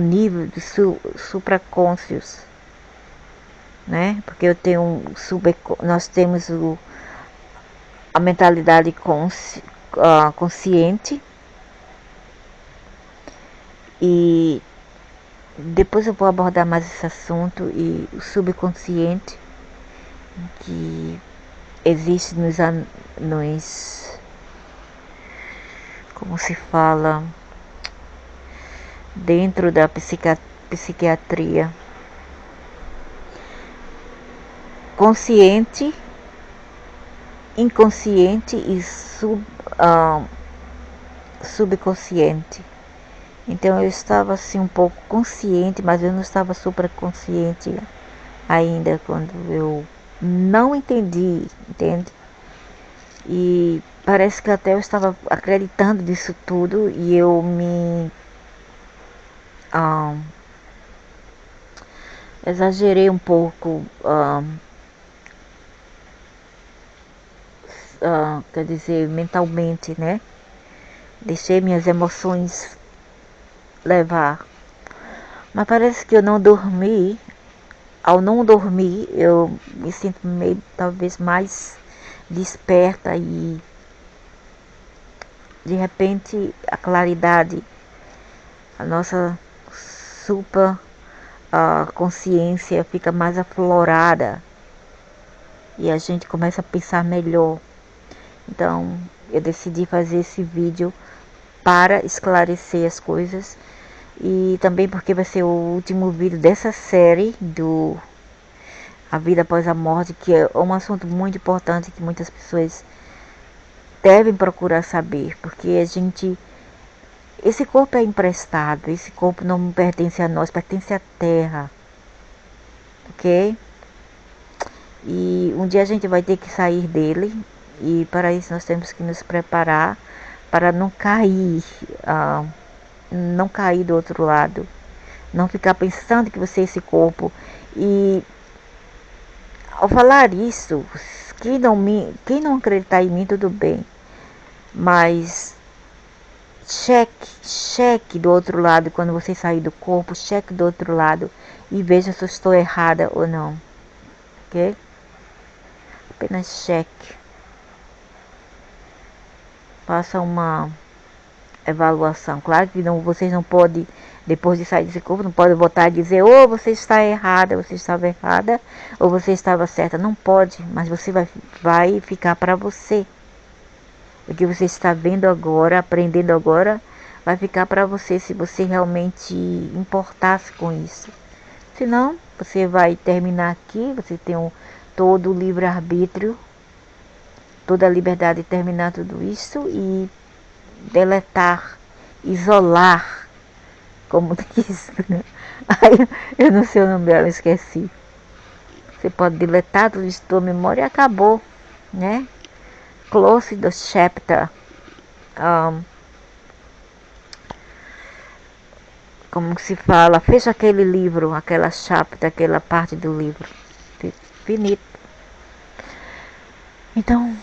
nível de supraconscious, né? Porque eu tenho nós temos a mentalidade consciente, e depois eu vou abordar mais esse assunto, e o subconsciente que existe como se fala, dentro da psiquiatria. Consciente, inconsciente e subconsciente. Então eu estava assim um pouco consciente, mas eu não estava supraconsciente ainda, quando eu não entendi, entende? E parece que até eu estava acreditando nisso tudo, e eu me exagerei um pouco, quer dizer, mentalmente, né? Deixei minhas emoções levar. Mas parece que eu não dormi. Ao não dormir, eu me sinto meio, talvez, mais desperta, e de repente a claridade, a nossa super consciência fica mais aflorada, e a gente começa a pensar melhor. Então eu decidi fazer esse vídeo para esclarecer as coisas, e também porque vai ser o último vídeo dessa série do A Vida Após a Morte, que é um assunto muito importante que muitas pessoas devem procurar saber, porque esse corpo é emprestado, esse corpo não pertence a nós, pertence à Terra, ok? E um dia a gente vai ter que sair dele, e para isso nós temos que nos preparar para não cair, não cair do outro lado, não ficar pensando que você é esse corpo. E ao falar isso, quem não acreditar em mim, tudo bem, mas cheque do outro lado, quando você sair do corpo, cheque do outro lado e veja se eu estou errada ou não, ok? Apenas cheque. Faça uma avaliação. Claro que vocês não podem, depois de sair desse corpo, não podem voltar e dizer, ou você está errada, você estava errada, ou você estava certa. Não pode, mas você vai ficar para você. O que você está vendo agora, aprendendo agora, vai ficar para você, se você realmente importasse com isso. Senão, você vai terminar aqui, você tem todo o livre-arbítrio, toda a liberdade de terminar tudo isso e deletar, isolar, como diz, né? Eu não sei o nome dela, esqueci. Você pode deletar tudo isso da sua memória e acabou, né? Close the chapter. Como se fala, fecha aquele livro, aquela chapter, aquela parte do livro. Finito. Então,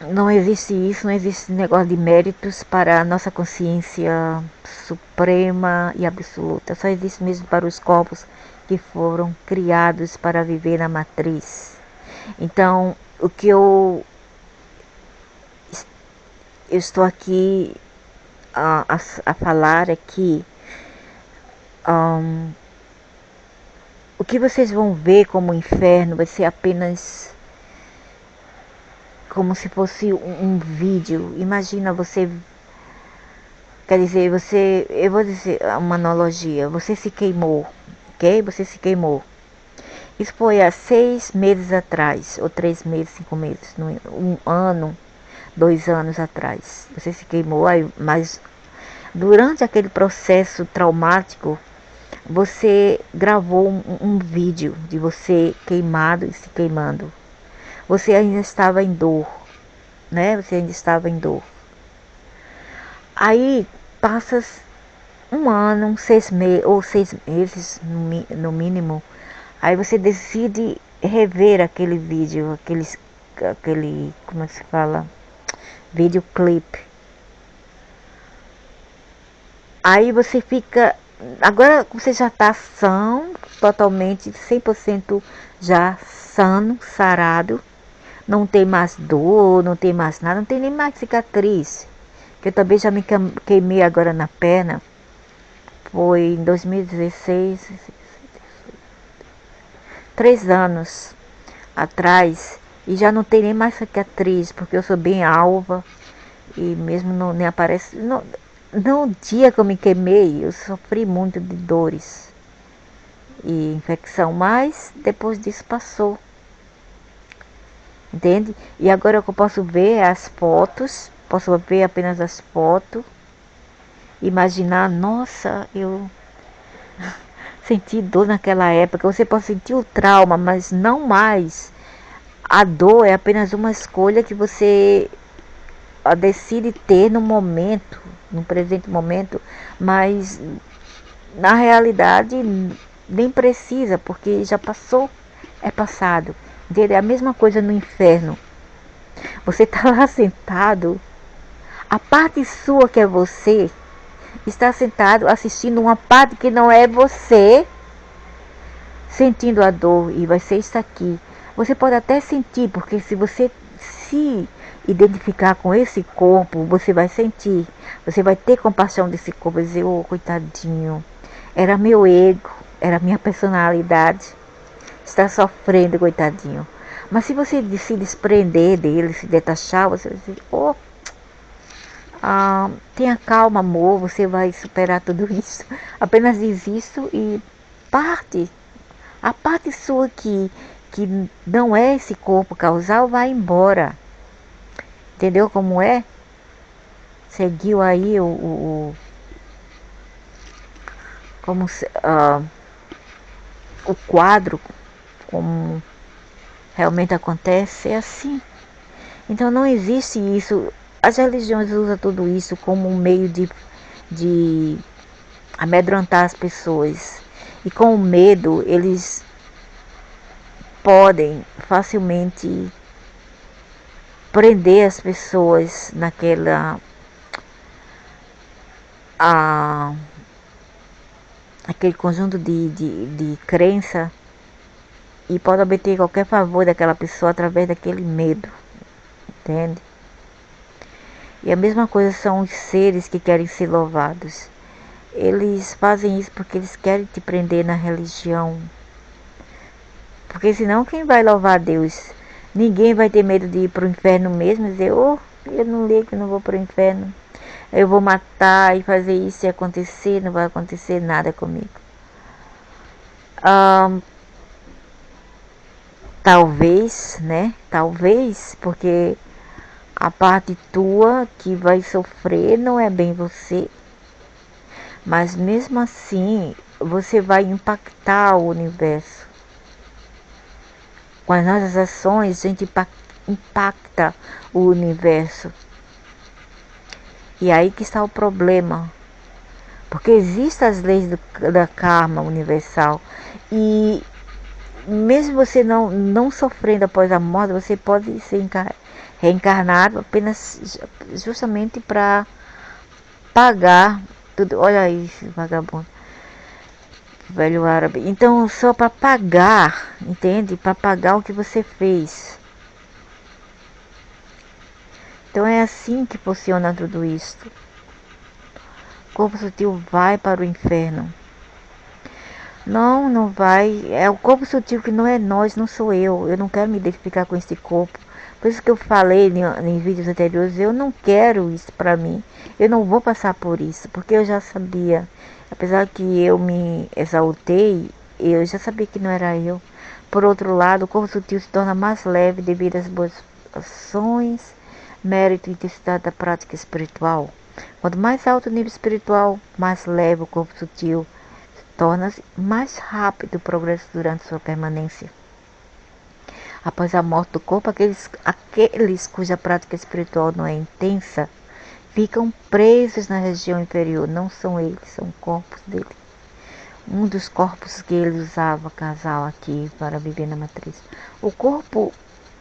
não existe isso, não existe negócio de méritos para a nossa consciência suprema e absoluta. Só existe mesmo para os corpos que foram criados para viver na matriz. Então, o que eu estou aqui a falar é que o que vocês vão ver como inferno vai ser apenas como se fosse um vídeo. Imagina você, quer dizer, eu vou dizer uma analogia, você se queimou, ok? Você se queimou. Isso foi há 6 meses atrás, ou 3 meses, 5 meses, 1 ano, 2 anos atrás. Você se queimou, mas durante aquele processo traumático, você gravou um vídeo de você queimado e se queimando. Você ainda estava em dor, né? Você ainda estava em dor. Aí passa um ano, uns 6 meses, ou 6 meses no mínimo. Aí você decide rever aquele vídeo, como é que se fala? Videoclipe. Aí você fica, agora você já está são, totalmente 100% já sano, sarado. Não tem mais dor, não tem mais nada, não tem nem mais cicatriz. Que eu também já me queimei agora na perna. Foi em 2016, 3 anos atrás. E já não tem nem mais cicatriz, porque eu sou bem alva. E mesmo não nem aparece. No dia que eu me queimei, eu sofri muito de dores e infecção, mas depois disso passou. Entende? E agora que eu posso ver as fotos, posso ver apenas as fotos, imaginar, nossa, eu senti dor naquela época. Você pode sentir o trauma, mas não mais. A dor é apenas uma escolha que você decide ter no momento, no presente momento, mas na realidade nem precisa, porque já passou, é passado. Entende? É a mesma coisa no inferno. Você está lá sentado, a parte sua que é você, está sentado assistindo uma parte que não é você, sentindo a dor, e vai ser isso aqui. Você pode até sentir, porque se você se identificar com esse corpo, você vai sentir, você vai ter compaixão desse corpo, vai dizer, oh, coitadinho, era meu ego, era minha personalidade, está sofrendo, coitadinho. Mas se você se desprender dele, se detachar, você vai dizer, oh, tenha calma, amor, você vai superar tudo isso. Apenas diz isso e parte. A parte sua que não é esse corpo causal vai embora. Entendeu como é? Seguiu aí como, o quadro, como realmente acontece, é assim. Então não existe isso. As religiões usam tudo isso como um meio de amedrontar as pessoas. E com o medo, eles podem facilmente prender as pessoas naquela aquele conjunto de crença, e pode obter qualquer favor daquela pessoa através daquele medo, entende? E a mesma coisa são os seres que querem ser louvados. Eles fazem isso porque eles querem te prender na religião. Porque senão quem vai louvar a Deus? Ninguém vai ter medo de ir para o inferno mesmo e dizer, oh, eu não ligo, eu não vou para o inferno. Eu vou matar e fazer isso e acontecer, não vai acontecer nada comigo. Talvez, né? Talvez, porque a parte tua que vai sofrer não é bem você. Mas mesmo assim, você vai impactar o universo. Com as nossas ações, a gente impacta o universo. E aí que está o problema. Porque existem as leis da karma universal. E mesmo você não sofrendo após a morte, você pode ser reencarnado apenas justamente para pagar tudo. Olha aí esse vagabundo, velho árabe. Então só para pagar, entende? Para pagar o que você fez. Então é assim que funciona tudo isso. O corpo sutil vai para o inferno. Não, não vai. É o corpo sutil que não é nós, não sou eu. Eu não quero me identificar com esse corpo. Por isso que eu falei em vídeos anteriores, eu não quero isso para mim. Eu não vou passar por isso, porque eu já sabia. Apesar que eu me exaltei, eu já sabia que não era eu. Por outro lado, o corpo sutil se torna mais leve devido às boas ações, mérito e intensidade da prática espiritual. Quanto mais alto o nível espiritual, mais leve o corpo sutil. Torna-se mais rápido o progresso durante sua permanência. Após a morte do corpo, aqueles cuja prática espiritual não é intensa, ficam presos na região inferior. Não são eles, são corpos dele. Um dos corpos que ele usava, casal aqui, para viver na matriz. O corpo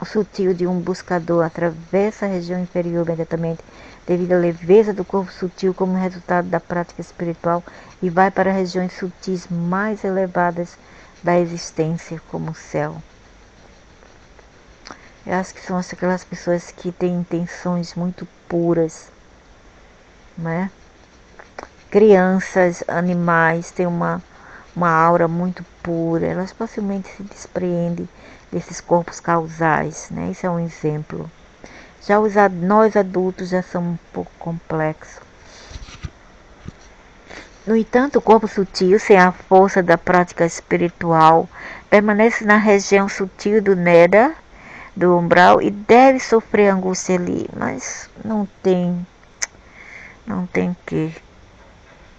sutil de um buscador atravessa a região inferior imediatamente devido à leveza do corpo sutil como resultado da prática espiritual e vai para regiões sutis mais elevadas da existência, como o céu. Eu acho que são aquelas pessoas que têm intenções muito puras, né? Crianças, animais têm uma aura muito pura, elas facilmente se despreendem desses corpos causais, né? Isso é um exemplo. Já nós adultos já somos um pouco complexos. No entanto, o corpo sutil, sem a força da prática espiritual, permanece na região sutil do Neda, do umbral, e deve sofrer angústia ali, mas não tem que.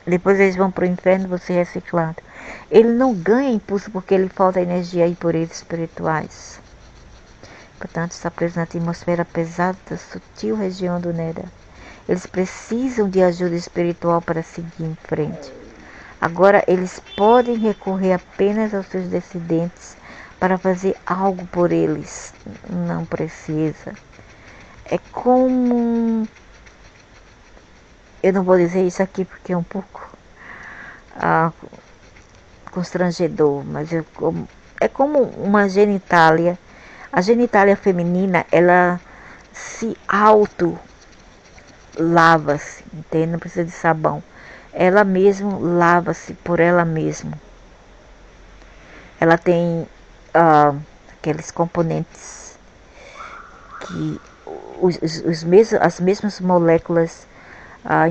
Depois eles vão para o inferno, você é reciclado. Ele não ganha impulso porque lhe falta energia e pureza espirituais. Portanto, está preso na atmosfera pesada da sutil região do Neda. Eles precisam de ajuda espiritual para seguir em frente. Agora, eles podem recorrer apenas aos seus descendentes para fazer algo por eles. Não precisa. É como... Eu não vou dizer isso aqui porque é um pouco constrangedor, mas é como uma genitália. A genitália feminina, ela se lava-se, entende? Não precisa de sabão. Ela mesma lava-se por ela mesma. Ela tem aqueles componentes que as mesmas moléculas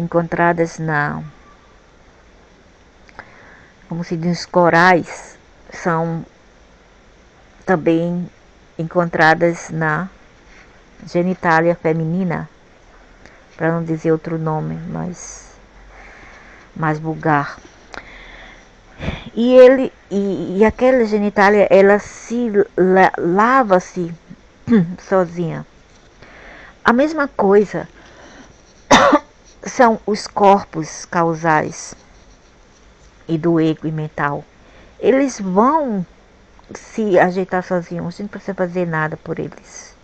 encontradas como se diz, corais, são também encontradas na genitália feminina, para não dizer outro nome mais vulgar. E aquela genitália, ela se lava-se sozinha. A mesma coisa são os corpos causais e do ego e mental. Eles vão se ajeitar sozinhos, a gente não precisa fazer nada por eles.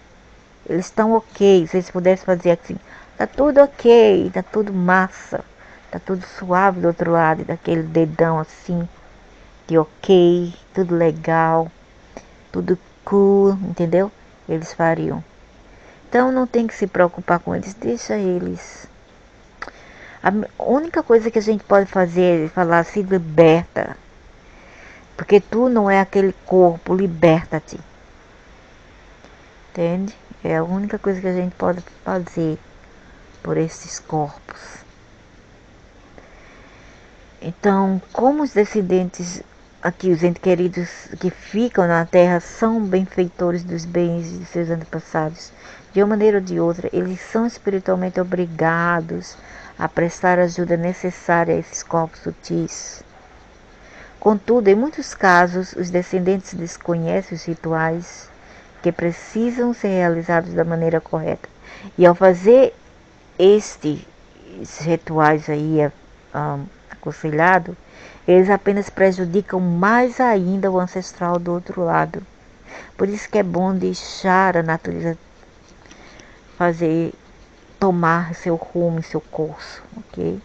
Eles estão ok, se eles pudessem fazer assim, tá tudo ok, tá tudo massa, tá tudo suave do outro lado, daquele dedão assim, de ok, tudo legal, tudo cool, entendeu? Eles fariam. Então não tem que se preocupar com eles, deixa eles. A única coisa que a gente pode fazer é falar, se liberta. Porque tu não é aquele corpo, liberta-te. Entende? É a única coisa que a gente pode fazer por esses corpos. Então, como os descendentes aqui, os entes queridos que ficam na Terra, são benfeitores dos bens de seus antepassados, de uma maneira ou de outra, eles são espiritualmente obrigados a prestar a ajuda necessária a esses corpos sutis. Contudo, em muitos casos, os descendentes desconhecem os rituais que precisam ser realizados da maneira correta. E ao fazer estes rituais aí aconselhado, eles apenas prejudicam mais ainda o ancestral do outro lado. Por isso que é bom deixar a natureza tomar seu rumo, seu curso, ok?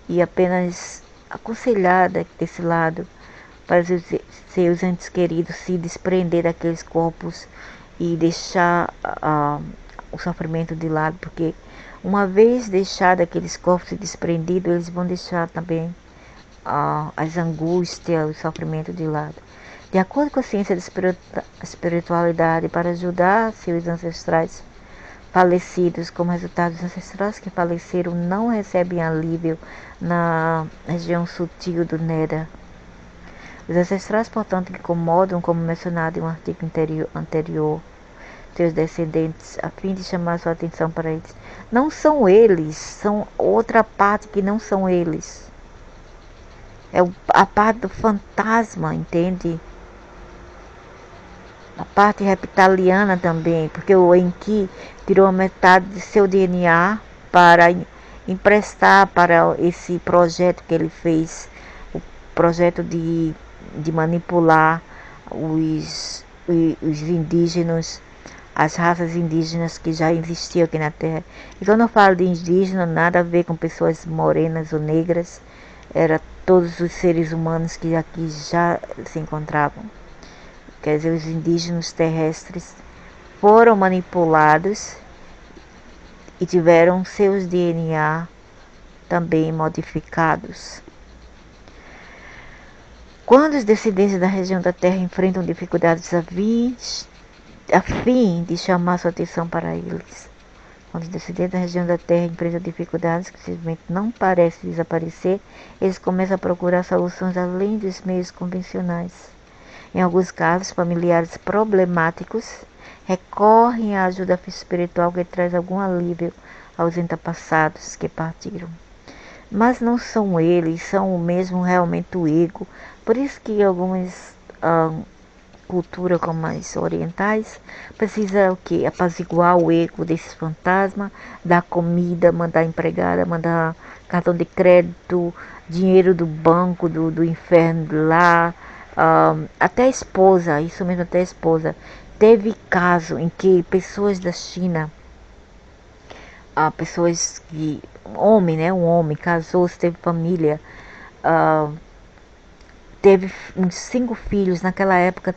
E apenas aconselhar desse lado para os seus entes queridos se desprender daqueles corpos e deixar o sofrimento de lado, porque uma vez deixado aqueles corpos desprendidos, eles vão deixar também as angústias, o sofrimento de lado. De acordo com a ciência da espiritualidade, para ajudar seus ancestrais falecidos, como resultado dos ancestrais que faleceram não recebem alívio na região sutil do Neda. Os ancestrais, portanto, que incomodam, como mencionado em um artigo anterior, seus descendentes, a fim de chamar sua atenção para eles. Não são eles, são outra parte que não são eles. É a parte do fantasma, entende? a parte reptiliana também, porque o Enki tirou a metade de seu DNA para emprestar para esse projeto que ele fez, o projeto de manipular os indígenas, as raças indígenas que já existiam aqui na Terra. E quando eu falo de indígena, nada a ver com pessoas morenas ou negras, era todos os seres humanos que aqui já se encontravam. Quer dizer, os indígenas terrestres foram manipulados e tiveram seus DNA também modificados. Quando os descendentes da região da Terra enfrentam dificuldades a fim de chamar sua atenção para eles. Quando os descendentes da região da Terra enfrentam dificuldades que simplesmente não parecem desaparecer, eles começam a procurar soluções além dos meios convencionais. Em alguns casos, familiares problemáticos recorrem à ajuda espiritual que traz algum alívio aos antepassados que partiram. Mas não são eles, são o mesmo realmente o ego. Por isso que algumas culturas como as orientais precisa o quê? Apaziguar o ego desses fantasmas, dar comida, mandar empregada, mandar cartão de crédito, dinheiro do banco, do inferno lá, até a esposa, isso mesmo, até a esposa. Teve caso em que pessoas da China, pessoas que, um homem casou-se, teve família, teve uns 5 filhos. Naquela época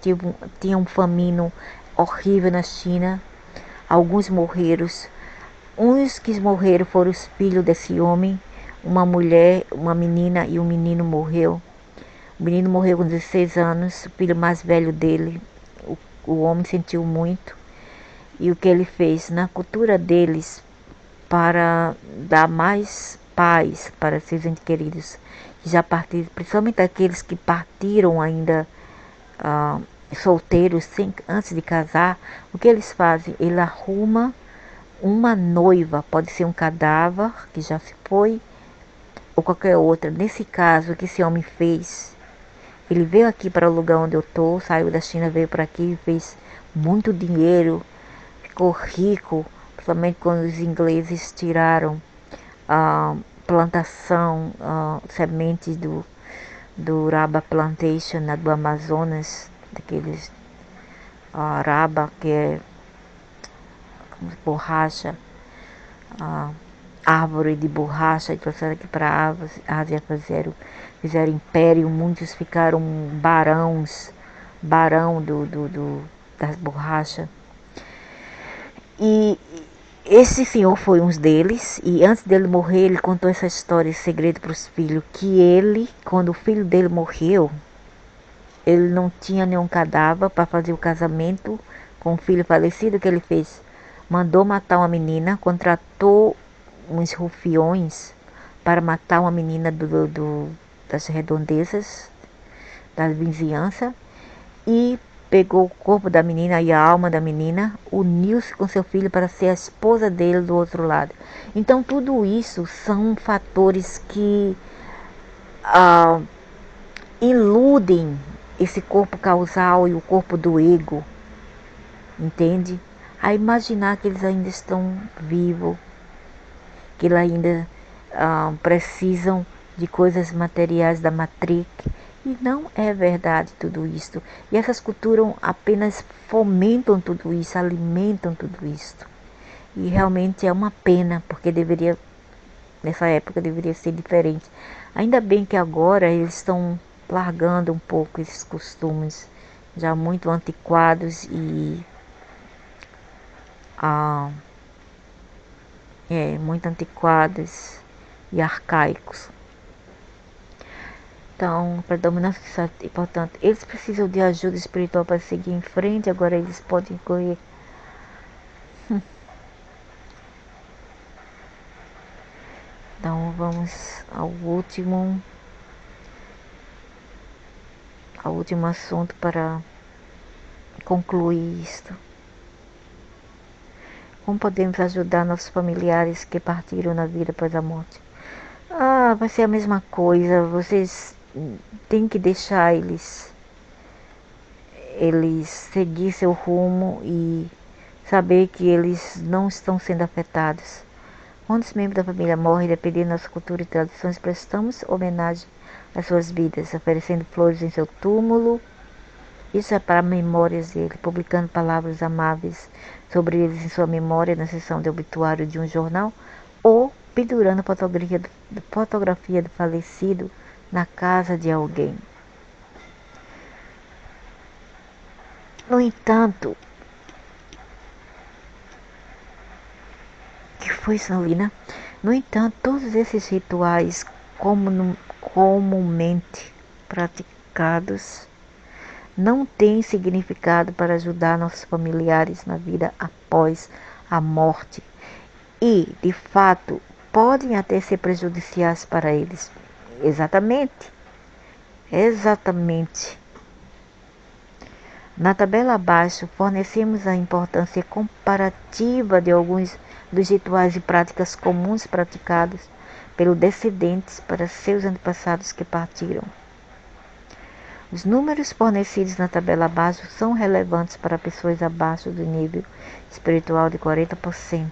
tinha um famino horrível na China. Alguns morreram. Uns que morreram foram os filhos desse homem. Uma mulher, uma menina e um menino morreu. O menino morreu com 16 anos, o filho mais velho dele. O homem sentiu muito. E o que ele fez na cultura deles, para dar mais paz para seus entes queridos que já partiram, principalmente aqueles que partiram ainda solteiros, antes de casar, o que eles fazem? Ele arruma uma noiva, pode ser um cadáver que já se foi, ou qualquer outra. Nesse caso, o que esse homem fez? Ele veio aqui para o lugar onde eu estou, saiu da China, veio para aqui, fez muito dinheiro, ficou rico, principalmente quando os ingleses tiraram a plantação, sementes do Raba Plantation, do Amazonas, daqueles Raba, que é borracha, árvore de borracha, e trouxeram aqui para a Ásia, fizeram império, muitos ficaram barão das borrachas. E esse senhor foi um deles, e antes dele morrer, ele contou essa história, esse segredo para os filhos, que ele, quando o filho dele morreu, ele não tinha nenhum cadáver para fazer o casamento com o filho falecido. Que ele fez? Mandou matar uma menina, contratou uns rufiões para matar uma menina das redondezas, da vizinhança, e pegou o corpo da menina e a alma da menina, uniu-se com seu filho para ser a esposa dele do outro lado. Então tudo isso são fatores que iludem esse corpo causal e o corpo do ego, entende? A imaginar que eles ainda estão vivos, que eles ainda precisam de coisas materiais da Matrix. E não é verdade tudo isso. E essas culturas apenas fomentam tudo isso, alimentam tudo isso. E realmente é uma pena, porque nessa época deveria ser diferente. Ainda bem que agora eles estão largando um pouco esses costumes já muito antiquados e muito antiquados e arcaicos. Então, predominância é importante. Eles precisam de ajuda espiritual para seguir em frente. Agora eles podem correr. Então, vamos ao último assunto para concluir isto. Como podemos ajudar nossos familiares que partiram na vida após a morte? Vai ser a mesma coisa. Vocês têm que deixar eles eles seguir seu rumo e saber que eles não estão sendo afetados. Quando os membros da família morrem, dependendo da nossa cultura e tradições, prestamos homenagem às suas vidas, oferecendo flores em seu túmulo. Isso é para memórias dele, publicando palavras amáveis sobre eles em sua memória na seção de obituário de um jornal, ou pendurando fotografia do falecido na casa de alguém. No entanto, que foi Salina? No entanto, todos esses rituais comumente praticados não têm significado para ajudar nossos familiares na vida após a morte e, de fato, podem até ser prejudiciais para eles. Exatamente. Exatamente. Na tabela abaixo, fornecemos a importância comparativa de alguns dos rituais e práticas comuns praticados pelos descendentes para seus antepassados que partiram. Os números fornecidos na tabela abaixo são relevantes para pessoas abaixo do nível espiritual de 40%.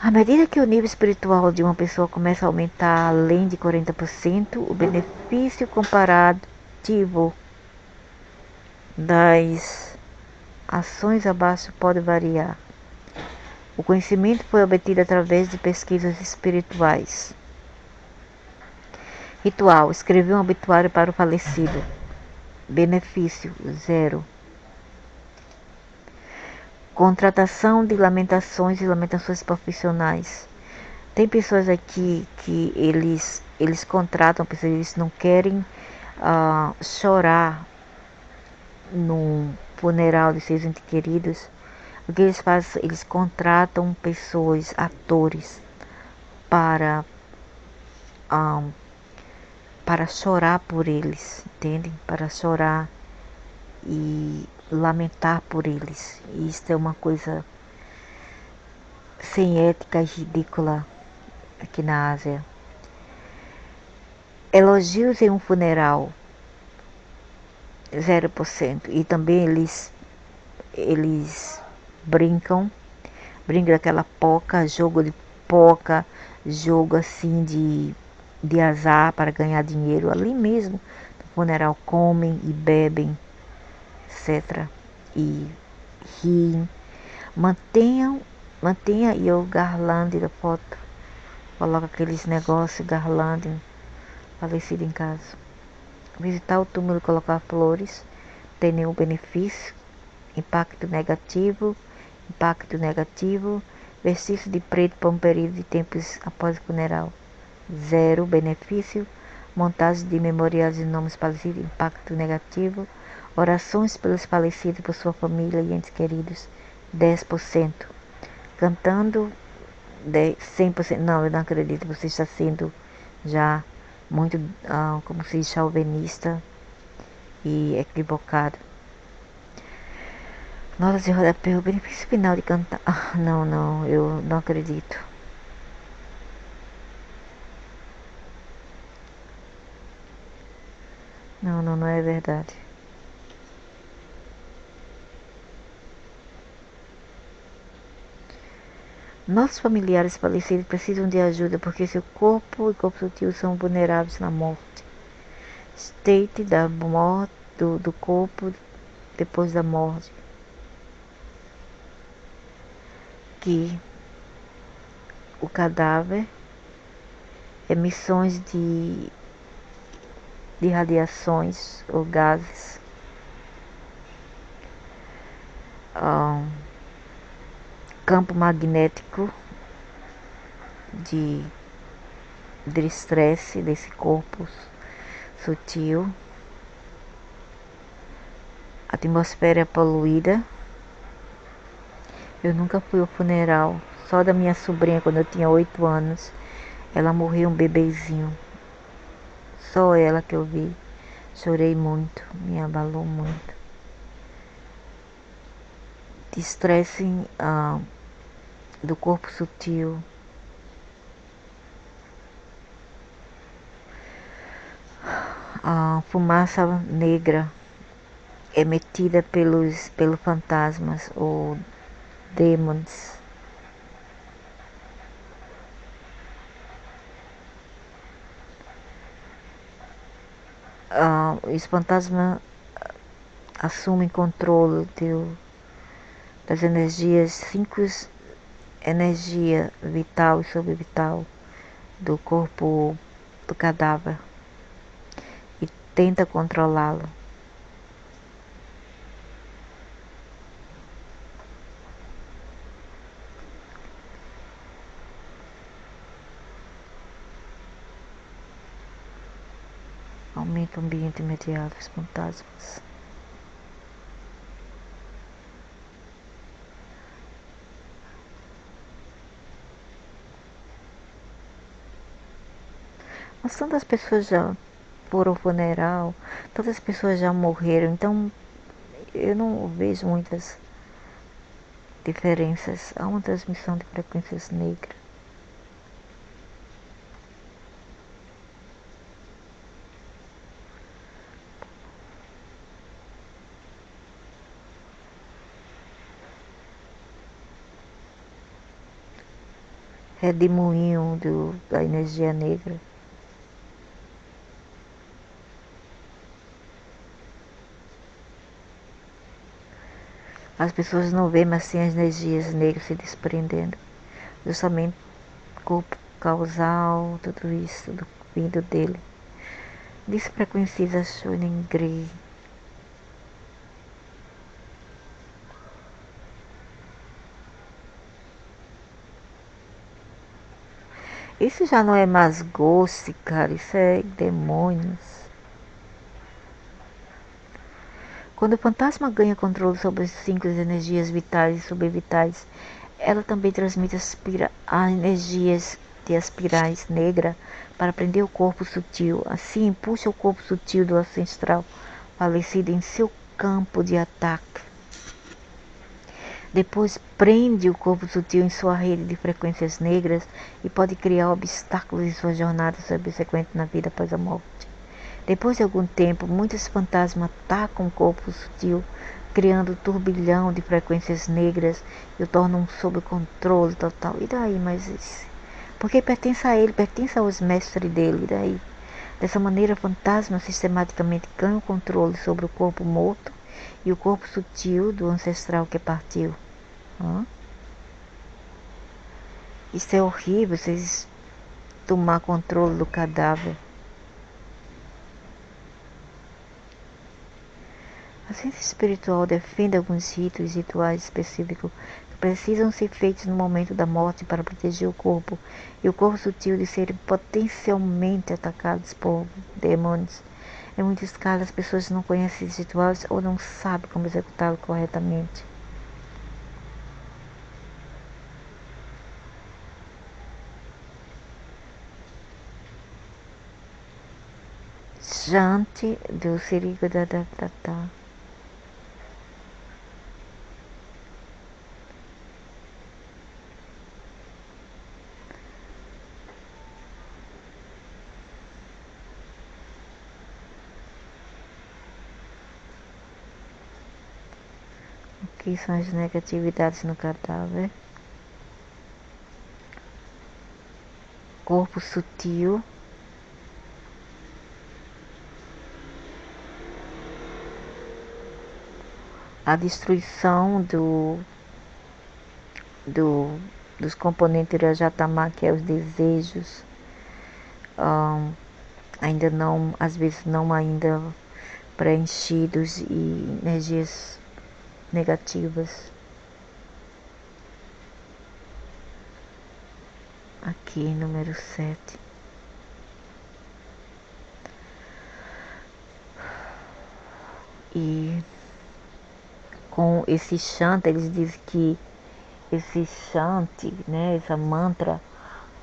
À medida que o nível espiritual de uma pessoa começa a aumentar além de 40%, o benefício comparativo das ações abaixo pode variar. O conhecimento foi obtido através de pesquisas espirituais. Ritual: escrever um obituário para o falecido. Benefício: 0. Contratação de lamentações e lamentações profissionais. Tem pessoas aqui que eles contratam pessoas, eles não querem chorar no funeral de seus entes queridos. O que eles fazem? Eles contratam pessoas, atores, para chorar por eles, entendem? Para chorar e lamentar por eles. E isso é uma coisa sem ética e ridícula aqui na Ásia. Elogios em um funeral, 0%. E também eles brincam daquela poca, jogo de poca, jogo assim de azar para ganhar dinheiro ali mesmo. No funeral comem e bebem, etc. E riem. Mantenha aí o garlande da foto. Coloca aqueles negócios, garlande, falecido em casa. Visitar o túmulo e colocar flores, tem nenhum benefício. Impacto negativo. Vestir-se de preto por um período de tempos após o funeral, 0 benefício. Montagem de memoriais de nomes falecidos, impacto negativo. Orações pelos falecidos por sua família e entes queridos, 10%. Cantando, 100%. Não, eu não acredito, você está sendo já muito, como se diz, chauvinista e equivocado. Notas de rodapé, o benefício final de cantar. Não, eu não acredito. Não é verdade. Nossos familiares falecidos precisam de ajuda porque seu corpo e corpo sutil são vulneráveis na morte. State da morte do corpo depois da morte. Que o cadáver, emissões de radiações ou gases, campo magnético de estresse desse corpo sutil, atmosfera poluída. Eu nunca fui ao funeral, só da minha sobrinha quando eu tinha 8 anos. Ela morreu um bebezinho. Só ela que eu vi. Chorei muito, me abalou muito. De estresse do corpo sutil. Fumaça negra emitida pelos fantasmas ou demons. Os fantasmas assumem controle das energias, 5 energia vital e subvital do corpo do cadáver e tenta controlá-lo. Aumenta o ambiente imediato dos fantasmas. Mas tantas pessoas já foram ao funeral, tantas pessoas já morreram, então eu não vejo muitas diferenças. Há uma transmissão de frequências negras. Redemoinho da energia negra. As pessoas não veem, mas sim as energias negras se desprendendo. Justamente o corpo causal, tudo isso vindo dele. Desfrequencização grey. Isso já não é mais ghost, cara, isso é demônios. Quando o fantasma ganha controle sobre as 5 energias vitais e subvitais, ela também transmite as energias de espirais negra para prender o corpo sutil. Assim, puxa o corpo sutil do ancestral falecido em seu campo de ataque. Depois prende o corpo sutil em sua rede de frequências negras e pode criar obstáculos em sua jornada subsequente na vida após a morte. Depois de algum tempo, muitos fantasmas atacam o corpo sutil, criando um turbilhão de frequências negras e o tornam sob controle total. E daí, mas porque pertence a ele, pertence aos mestres dele, e daí? Dessa maneira, fantasmas sistematicamente ganham controle sobre o corpo morto e o corpo sutil do ancestral que partiu. Isso é horrível, vocês tomar controle do cadáver. A ciência espiritual defende alguns rituais específicos que precisam ser feitos no momento da morte para proteger o corpo e o corpo sutil de serem potencialmente atacados por demônios. Em muitos casos, as pessoas não conhecem esses rituais ou não sabem como executá-los corretamente. Jante do Sirigo da Tatá. O que são as negatividades no cadáver? Corpo sutil. A destruição dos componentes Rajatamá, que é os desejos, ainda não, às vezes não ainda preenchidos e energias negativas. Aqui, número 7. E com esse chante, eles dizem que esse chante, né, essa mantra,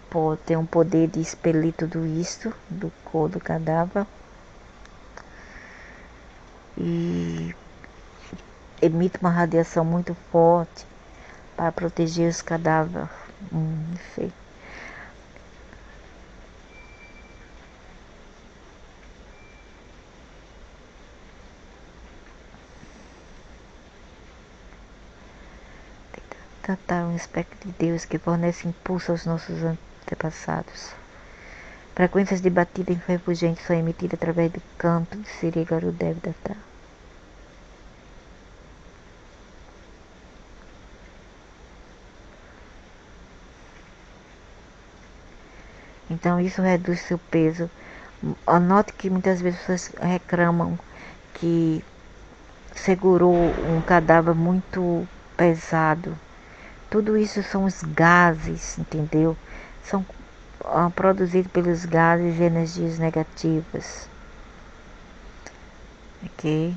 pode ter um poder de expelir tudo isso do corpo do cadáver e emite uma radiação muito forte para proteger os cadáveres. Não sei. Tatá, um espectro de Deus que fornece impulso aos nossos antepassados. Frequências de batida enfervujante são emitidas através do canto de Siri Garudev Tatá. Então isso reduz seu peso. Anote que muitas vezes pessoas reclamam que segurou um cadáver muito pesado. Tudo isso são os gases, entendeu? São produzidos pelos gases e energias negativas. Ok?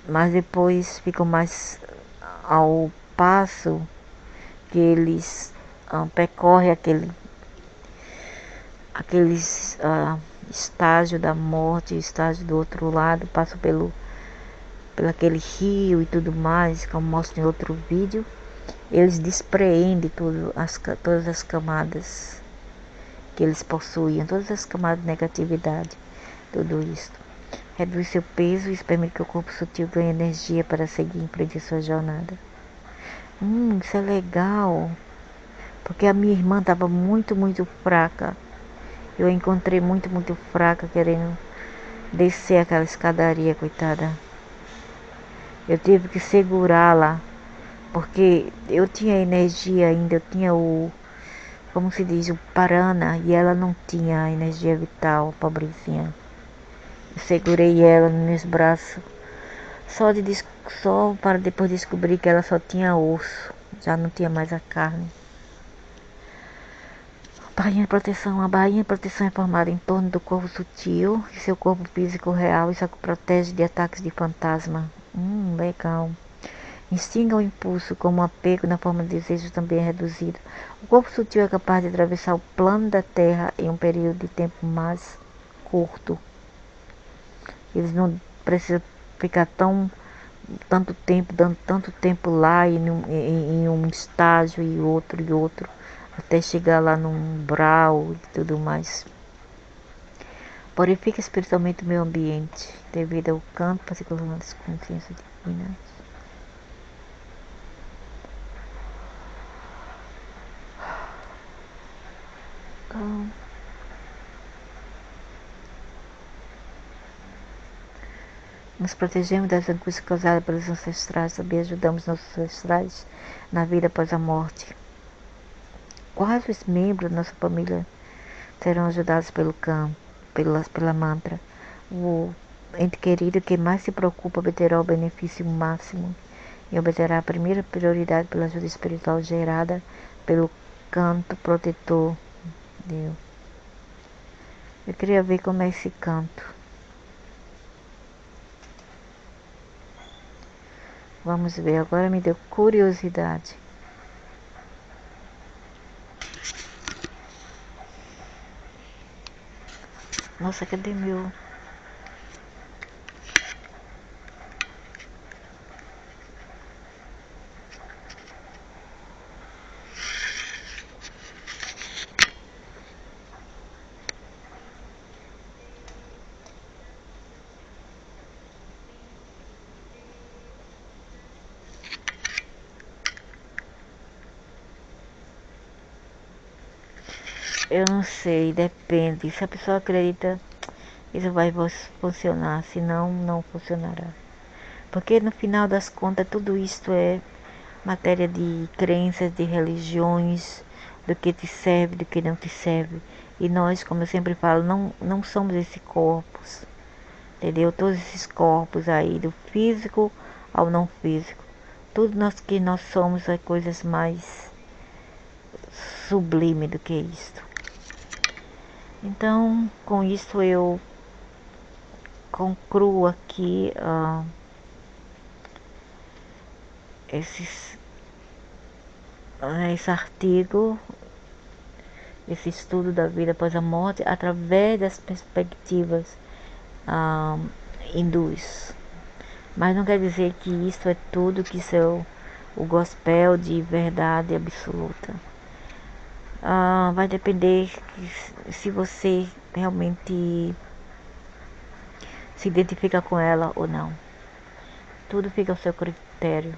Mas depois ficam mais ao passo que eles percorrem aqueles estágio da morte, estágio do outro lado, passam pelo aquele rio e tudo mais, como mostro em outro vídeo, eles despreendem todas as camadas que eles possuíam, todas as camadas de negatividade, tudo isso. Reduz seu peso e permite que o corpo sutil ganhe energia para seguir em frente à sua jornada. Isso é legal, porque a minha irmã estava muito, muito fraca. Eu a encontrei muito, muito fraca, querendo descer aquela escadaria, coitada. Eu tive que segurá-la, porque eu tinha energia ainda, eu tinha como se diz, o parana, e ela não tinha energia vital, pobrezinha. Eu segurei ela nos meus braços, só para depois descobrir que ela só tinha osso, já não tinha mais a carne. A bainha de proteção é formada em torno do corpo sutil e seu corpo físico real, isso protege de ataques de fantasma. Legal. Instinga o impulso, como o apego na forma de desejo também é reduzido. O corpo sutil é capaz de atravessar o plano da Terra em um período de tempo mais curto. Eles não precisam ficar tanto tempo, dando tanto tempo lá em um estágio e outro, até chegar lá num umbral e tudo mais. Purifica espiritualmente o meio ambiente, devido ao canto particular das consciências divinas. Nos protegemos das angústias causadas pelos ancestrais, também ajudamos nossos ancestrais na vida após a morte. Quais os membros da nossa família serão ajudados pelo campo, pela mantra? O ente querido que mais se preocupa obterá o benefício máximo e obterá a primeira prioridade pela ajuda espiritual gerada pelo canto protetor. Deus. Eu queria ver como é esse canto. Vamos ver, agora me deu curiosidade. Nossa, cadê meu... Eu não sei, depende. Se a pessoa acredita, isso vai funcionar, senão não funcionará. Porque no final das contas tudo isto é matéria de crenças, de religiões, do que te serve, do que não te serve. E nós, como eu sempre falo, não somos esses corpos, entendeu? Todos esses corpos aí, do físico ao não físico. Tudo que nós somos é coisas mais sublime do que isto. Então, com isso eu concluo aqui esse artigo, esse estudo da vida após a morte, através das perspectivas hindus. Mas não quer dizer que isso é tudo, que isso é o gospel de verdade absoluta. Vai depender se você realmente se identifica com ela ou não. Tudo fica ao seu critério.